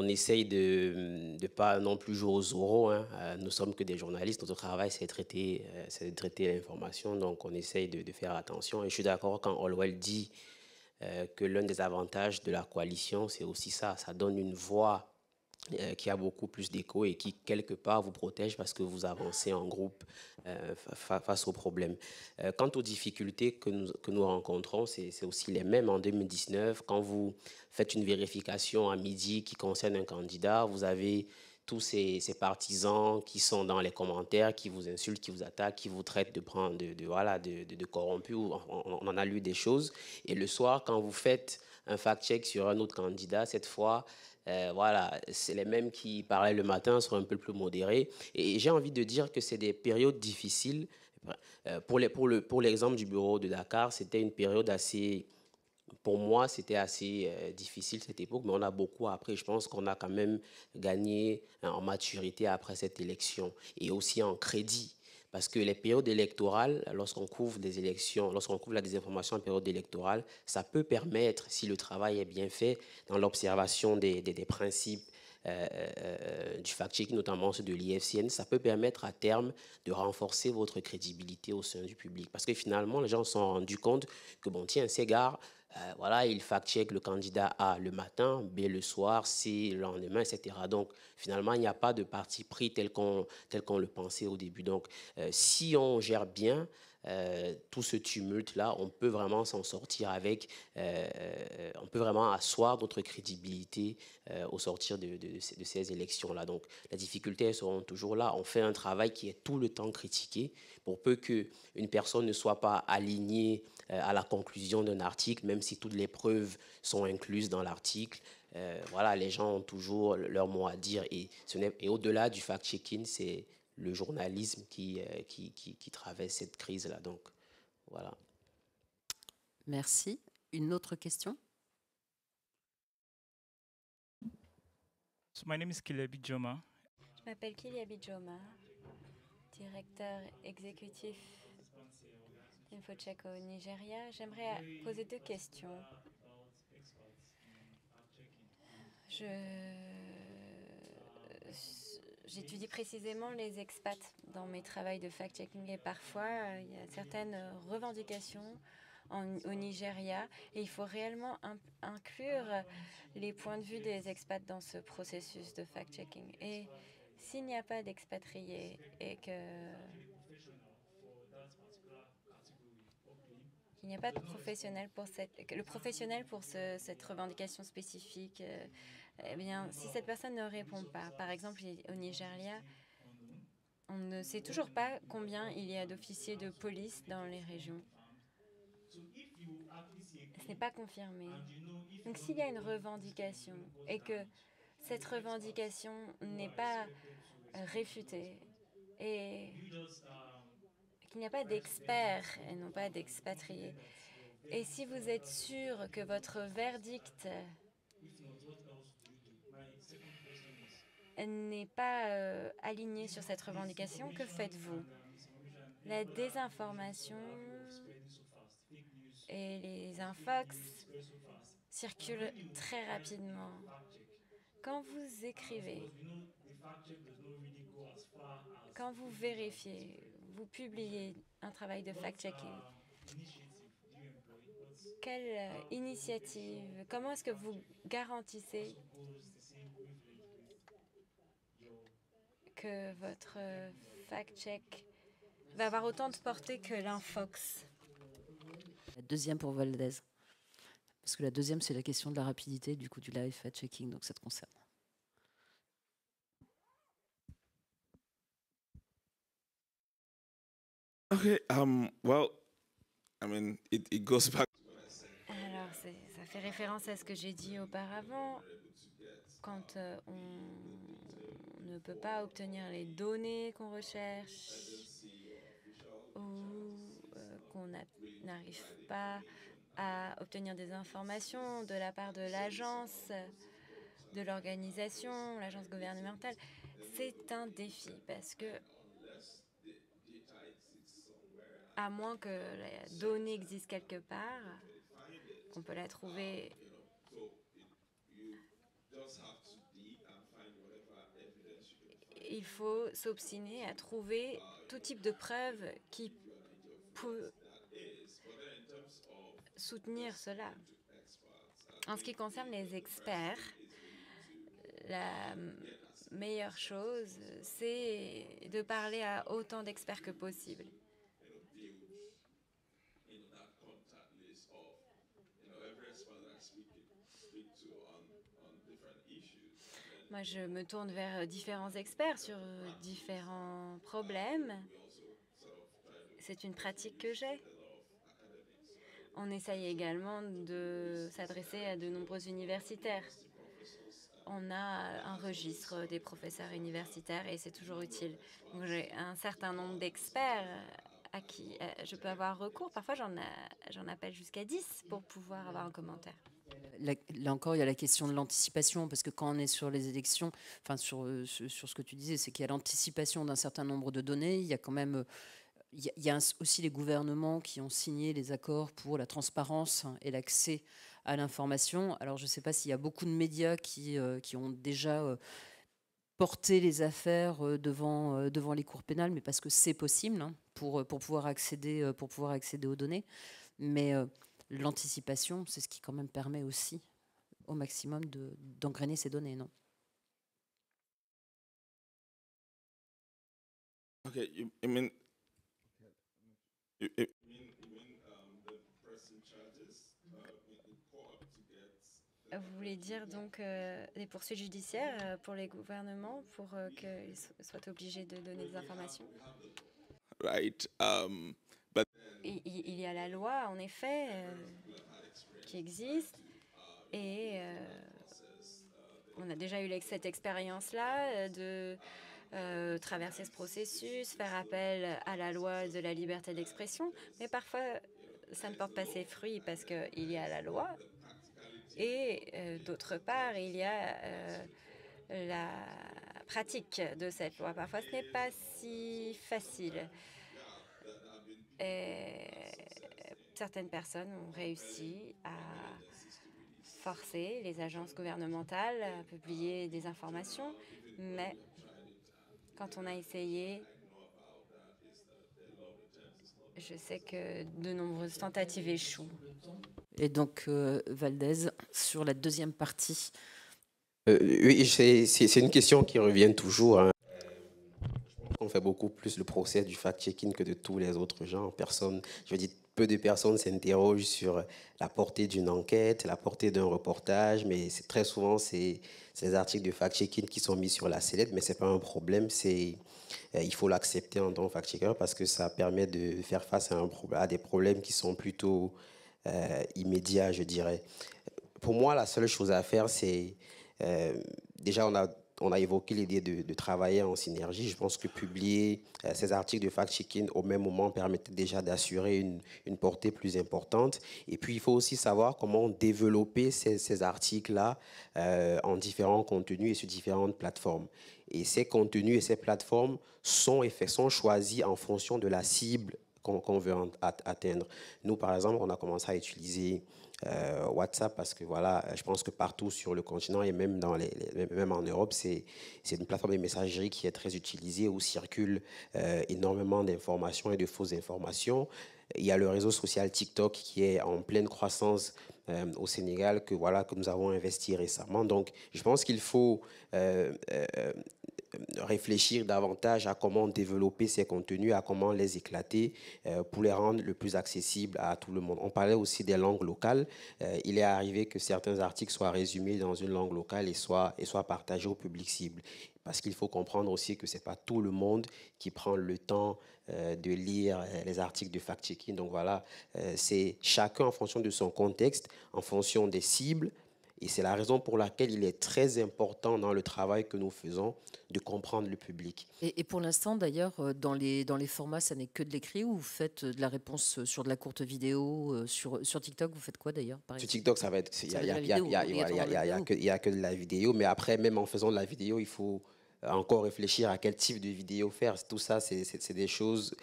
essaye de ne pas non plus jouer aux oraux. Hein. Nous sommes que des journalistes, notre travail c'est de traiter l'information, donc on essaye de faire attention. Et je suis d'accord quand Holwell dit que l'un des avantages de la coalition, c'est aussi ça donne une voix qui a beaucoup plus d'écho et qui, quelque part, vous protège parce que vous avancez en groupe face aux problèmes. Quant aux difficultés que nous rencontrons, c'est aussi les mêmes en 2019. Quand vous faites une vérification à midi qui concerne un candidat, vous avez tous ces partisans qui sont dans les commentaires, qui vous insultent, qui vous attaquent, qui vous traitent de corrompus. On en a lu des choses. Et le soir, quand vous faites un fact-check sur un autre candidat, cette fois, c'est les mêmes qui parlaient le matin, sont un peu plus modérés. Et j'ai envie de dire que c'est des périodes difficiles. Pour l'exemple du bureau de Dakar, c'était une période assez pour moi, c'était assez difficile cette époque, mais on a beaucoup appris. Je pense qu'on a quand même gagné en maturité après cette élection et aussi en crédit. Parce que les périodes électorales, lorsqu'on couvre des élections, lorsqu'on couvre la désinformation en période électorale, ça peut permettre, si le travail est bien fait, dans l'observation des principes du fact-checking, notamment ceux de l'IFCN, ça peut permettre à terme de renforcer votre crédibilité au sein du public. Parce que finalement, les gens se sont rendus compte que, bon, tiens, ces gars, voilà, il fact-check le candidat A le matin, B le soir, C le lendemain, etc. Donc, finalement, il n'y a pas de parti pris tel qu'on le pensait au début. Donc, si on gère bien tout ce tumulte-là, on peut vraiment s'en sortir avec, on peut vraiment asseoir notre crédibilité au sortir de ces élections-là. Donc, les difficultés elles seront toujours là. On fait un travail qui est tout le temps critiqué pour peu qu'une personne ne soit pas alignée à la conclusion d'un article, même si toutes les preuves sont incluses dans l'article. Voilà, les gens ont toujours leur mot à dire. Et au-delà du fact-checking, c'est le journalisme qui traverse cette crise-là. Donc, voilà. Merci. Une autre question? So my name is Kilebi Joma. Je m'appelle Kiliabi Joma, directeur exécutif d'InfoCheck au Nigeria. J'aimerais poser 2 questions. J'étudie précisément les expats dans mes travaux de fact-checking et parfois il y a certaines revendications au Nigeria et il faut réellement inclure les points de vue des expats dans ce processus de fact-checking. Et s'il n'y a pas d'expatriés et qu'il n'y a pas de professionnel pour cette revendication spécifique, eh bien, si cette personne ne répond pas, par exemple au Nigeria, on ne sait toujours pas combien il y a d'officiers de police dans les régions. Ce n'est pas confirmé. Donc s'il y a une revendication et que cette revendication n'est pas réfutée et qu'il n'y a pas d'experts et non pas d'expatriés, et si vous êtes sûr que votre verdict n'est pas aligné sur cette revendication, que faites-vous? La désinformation et les infox circulent très rapidement. Quand vous écrivez, quand vous vérifiez, vous publiez un travail de fact-checking, quelle initiative, comment est-ce que vous garantissez que votre fact-check va avoir autant de portée que l'infox? La deuxième pour Valdez. Parce que la deuxième, c'est la question de la rapidité du coup du live fact-checking, donc ça te concerne. Okay. Well, I mean, it goes back. Alors, ça fait référence à ce que j'ai dit auparavant. Quand on ne peut pas obtenir les données qu'on recherche ou qu'on n'arrive pas à obtenir des informations de la part de l'agence, de l'organisation, l'agence gouvernementale, c'est un défi parce que à moins que la donnée existe quelque part, qu'on peut la trouver il faut s'obstiner à trouver tout type de preuves qui peut soutenir cela. En ce qui concerne les experts, la meilleure chose, c'est de parler à autant d'experts que possible. Moi, je me tourne vers différents experts sur différents problèmes. C'est une pratique que j'ai. On essaye également de s'adresser à de nombreux universitaires. On a un registre des professeurs universitaires et c'est toujours utile. Donc, j'ai un certain nombre d'experts à qui je peux avoir recours. Parfois, j'en appelle jusqu'à 10 pour pouvoir avoir un commentaire. Là encore, il y a la question de l'anticipation, parce que quand on est sur les élections, enfin sur ce que tu disais, c'est qu'il y a l'anticipation d'un certain nombre de données. Il y a quand même, il y a aussi les gouvernements qui ont signé les accords pour la transparence et l'accès à l'information. Alors je ne sais pas s'il y a beaucoup de médias qui ont déjà porté les affaires devant les cours pénales, mais parce que c'est possible, hein, pour pouvoir accéder aux données. Mais l'anticipation, c'est ce qui quand même permet aussi au maximum d'engrainer ces données, non? Okay, you mean the person charges in court to get. Vous voulez dire donc des poursuites judiciaires pour les gouvernements pour qu'ils soient obligés de donner des informations? Right. Il y a la loi, en effet, qui existe, et on a déjà eu cette expérience-là de traverser ce processus, faire appel à la loi de la liberté d'expression, mais parfois ça ne porte pas ses fruits parce qu'il y a la loi et d'autre part il y a la pratique de cette loi. Parfois ce n'est pas si facile. Et certaines personnes ont réussi à forcer les agences gouvernementales à publier des informations, mais quand on a essayé, je sais que de nombreuses tentatives échouent. Et donc, Valdez, sur la deuxième partie. Oui, c'est une question qui revient toujours, hein. On fait beaucoup plus le procès du fact-checking que de tous les autres gens. Peu de personnes s'interrogent sur la portée d'une enquête, la portée d'un reportage, mais très souvent, c'est les articles de fact-checking qui sont mis sur la sellette, mais ce n'est pas un problème. Il faut l'accepter en tant que fact-checker parce que ça permet de faire face à des problèmes qui sont plutôt immédiats, je dirais. Pour moi, la seule chose à faire, c'est déjà, on a évoqué l'idée de travailler en synergie. Je pense que publier ces articles de fact-checking au même moment permettait déjà d'assurer une portée plus importante. Et puis, il faut aussi savoir comment développer ces articles-là en différents contenus et sur différentes plateformes. Et ces contenus et ces plateformes sont choisis en fonction de la cible qu'on veut atteindre. Nous, par exemple, on a commencé à utiliser WhatsApp parce que voilà, je pense que partout sur le continent et même même en Europe, c'est une plateforme de messagerie qui est très utilisée où circulent énormément d'informations et de fausses informations. Il y a le réseau social TikTok qui est en pleine croissance au Sénégal que nous avons investi récemment. Donc, je pense qu'il faut réfléchir davantage à comment développer ces contenus, à comment les éclater pour les rendre le plus accessibles à tout le monde. On parlait aussi des langues locales. Il est arrivé que certains articles soient résumés dans une langue locale et soient partagés au public cible. Parce qu'il faut comprendre aussi que ce n'est pas tout le monde qui prend le temps de lire les articles de fact-checking. Donc voilà, c'est chacun en fonction de son contexte, en fonction des cibles. Et c'est la raison pour laquelle il est très important dans le travail que nous faisons de comprendre le public. Et pour l'instant, d'ailleurs, dans les formats, ça n'est que de l'écrit ou vous faites de la réponse sur de la courte vidéo sur TikTok, vous faites quoi d'ailleurs? Sur TikTok, ça va être... Il n'y a que de la vidéo, mais après, même en faisant de la vidéo, il faut encore réfléchir à quel type de vidéo faire. Tout ça, c'est des choses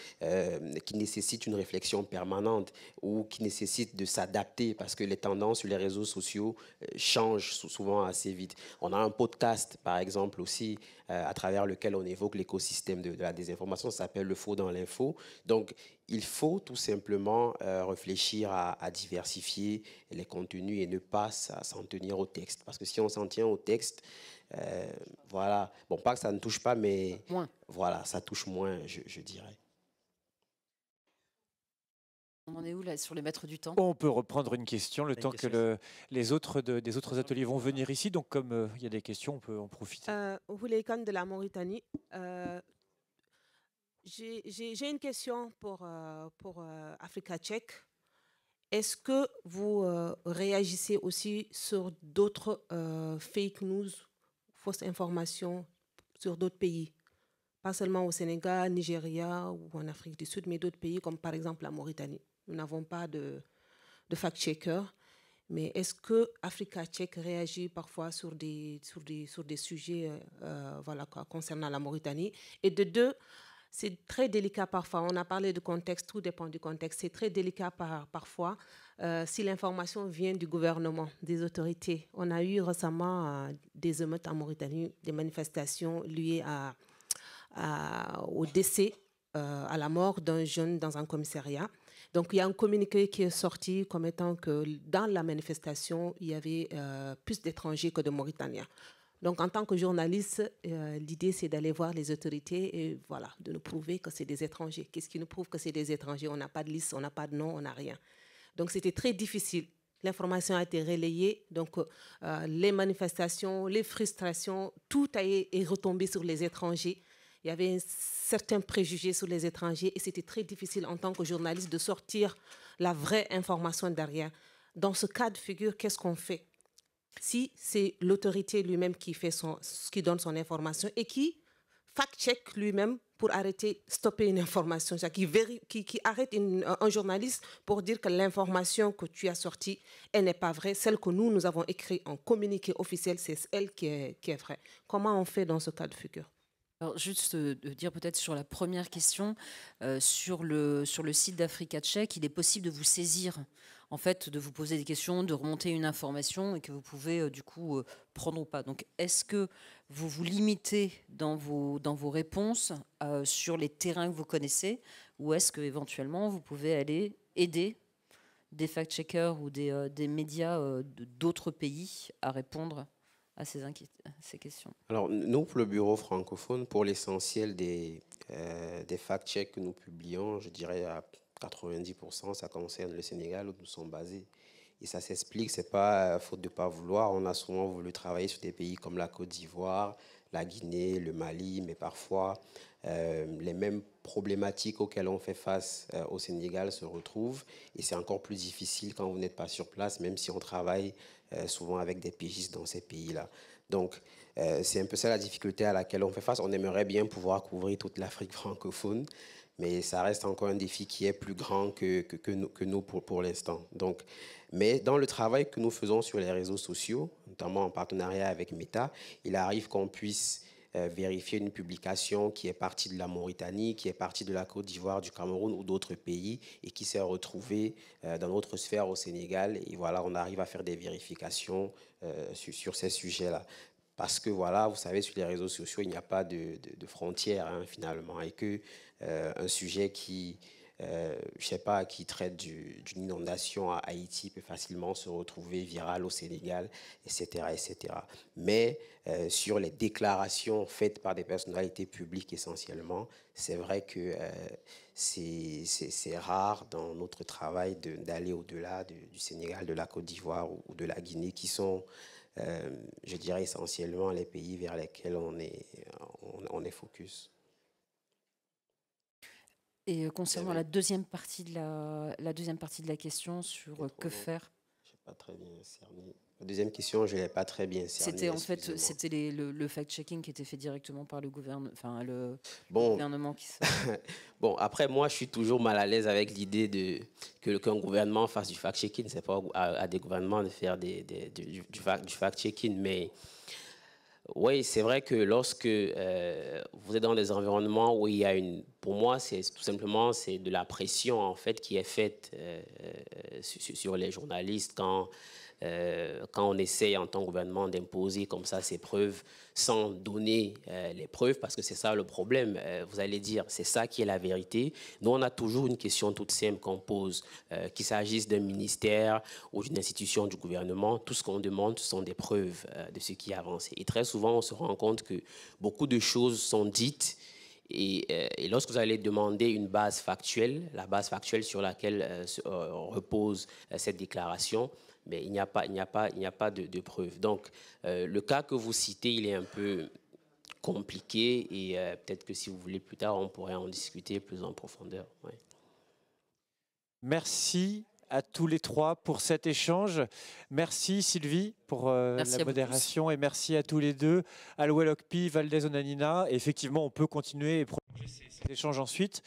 qui nécessitent une réflexion permanente ou qui nécessitent de s'adapter parce que les tendances sur les réseaux sociaux changent souvent assez vite. On a un podcast, par exemple, aussi, à travers lequel on évoque l'écosystème de la désinformation. Ça s'appelle Le Faux dans l'info. Donc, il faut tout simplement réfléchir à diversifier les contenus et ne pas s'en tenir au texte. Parce que si on s'en tient au texte, voilà, bon, pas que ça ne touche pas, mais moins. Voilà, ça touche moins, je dirais. On en est où là sur les maîtres du temps? On peut reprendre une question le temps que des autres ateliers vont venir ici. Donc comme il y a des questions, on peut en profiter. Wulekan de la Mauritanie. J'ai une question pour Africa Check. Est-ce que vous réagissez aussi sur d'autres fake news, fausses informations sur d'autres pays? pas seulement au Sénégal, Nigeria ou en Afrique du Sud, mais d'autres pays comme par exemple la Mauritanie. Nous n'avons pas de fact-checker. Mais est-ce que Africa Check réagit parfois sur des sujets voilà, concernant la Mauritanie? Et de deux, c'est très délicat parfois. On a parlé de contexte, tout dépend du contexte. C'est très délicat parfois si l'information vient du gouvernement, des autorités. On a eu récemment des émeutes en Mauritanie, des manifestations liées au décès, à la mort d'un jeune dans un commissariat. Donc, il y a un communiqué qui est sorti comme étant que dans la manifestation, il y avait plus d'étrangers que de Mauritaniens. Donc, en tant que journaliste, l'idée, c'est d'aller voir les autorités et voilà, de nous prouver que c'est des étrangers. Qu'est-ce qui nous prouve que c'est des étrangers? On n'a pas de liste, on n'a pas de nom, on n'a rien. Donc, c'était très difficile. L'information a été relayée. Donc, les manifestations, les frustrations, tout est retombé sur les étrangers. Il y avait un certain préjugé sur les étrangers et c'était très difficile en tant que journaliste de sortir la vraie information derrière. Dans ce cas de figure, qu'est-ce qu'on fait? Si c'est l'autorité lui-même qui donne son information et qui fact-check lui-même pour stopper une information, qui arrête un journaliste pour dire que l'information que tu as sortie, elle n'est pas vraie. Celle que nous avons écrite en communiqué officiel, c'est elle qui est vraie. Comment on fait dans ce cas de figure? Alors, juste de dire peut-être sur la première question, sur le site d'Africa Check, il est possible de vous saisir, en fait, de vous poser des questions, de remonter une information et que vous pouvez du coup prendre ou pas. Donc, est-ce que vous vous limitez dans vos réponses sur les terrains que vous connaissez, ou est-ce que éventuellement vous pouvez aller aider des fact-checkers ou des médias d'autres pays à répondre à ces questions? Alors, nous, pour le bureau francophone, pour l'essentiel des fact-checks que nous publions, je dirais à 90%, ça concerne le Sénégal où nous sommes basés. Et ça s'explique, c'est pas faute de pas vouloir. On a souvent voulu travailler sur des pays comme la Côte d'Ivoire, la Guinée, le Mali, mais parfois les mêmes problématiques auxquelles on fait face au Sénégal se retrouvent. Et c'est encore plus difficile quand vous n'êtes pas sur place, même si on travaille souvent avec des pigistes dans ces pays-là. Donc, c'est un peu ça la difficulté à laquelle on fait face. On aimerait bien pouvoir couvrir toute l'Afrique francophone, mais ça reste encore un défi qui est plus grand que nous pour l'instant. Donc, mais dans le travail que nous faisons sur les réseaux sociaux, notamment en partenariat avec Meta, il arrive qu'on puisse vérifier une publication qui est partie de la Mauritanie, qui est partie de la Côte d'Ivoire, du Cameroun ou d'autres pays et qui s'est retrouvée dans notre sphère au Sénégal. Et voilà, on arrive à faire des vérifications sur ces sujets-là. Parce que voilà, vous savez, sur les réseaux sociaux, il n'y a pas de frontières finalement. Et que un sujet qui, je sais pas, qui traite d'une inondation à Haïti peut facilement se retrouver viral au Sénégal, etc., etc. Mais sur les déclarations faites par des personnalités publiques essentiellement, c'est vrai que c'est rare dans notre travail d'aller au-delà du Sénégal, de la Côte d'Ivoire ou de la Guinée, qui sont, je dirais, essentiellement les pays vers lesquels on est focus. Et concernant la deuxième partie de la question sur que faire. Je n'ai pas très bien cerné. La deuxième question, je ne l'ai pas très bien cerné. C'était en fait le fact-checking qui était fait directement par le gouvernement, enfin le gouvernement qui. Bon, après moi, je suis toujours mal à l'aise avec l'idée qu'un gouvernement fasse du fact-checking. C'est pas à des gouvernements de faire du fact-checking, mais oui, c'est vrai que lorsque vous êtes dans des environnements où il y a pour moi, c'est tout simplement de la pression en fait qui est faite sur les journalistes quand on essaye en tant que gouvernement d'imposer comme ça ces preuves sans donner les preuves, parce que c'est ça le problème. Vous allez dire, c'est ça qui est la vérité. Nous, on a toujours une question toute simple qu'on pose, qu'il s'agisse d'un ministère ou d'une institution du gouvernement. Tout ce qu'on demande, ce sont des preuves de ce qui est avancé. Et très souvent, on se rend compte que beaucoup de choses sont dites. Et lorsque vous allez demander une base factuelle, la base factuelle sur laquelle repose cette déclaration, mais il n'y a pas de preuves. Donc, le cas que vous citez, il est un peu compliqué et peut-être que si vous voulez plus tard, on pourrait en discuter plus en profondeur. Ouais. Merci. à tous les trois pour cet échange. Merci Sylvie pour la modération et merci à tous les deux, Alouel Okpi, Valdez Onanina. Et effectivement, on peut continuer et prolonger ces échanges ensuite.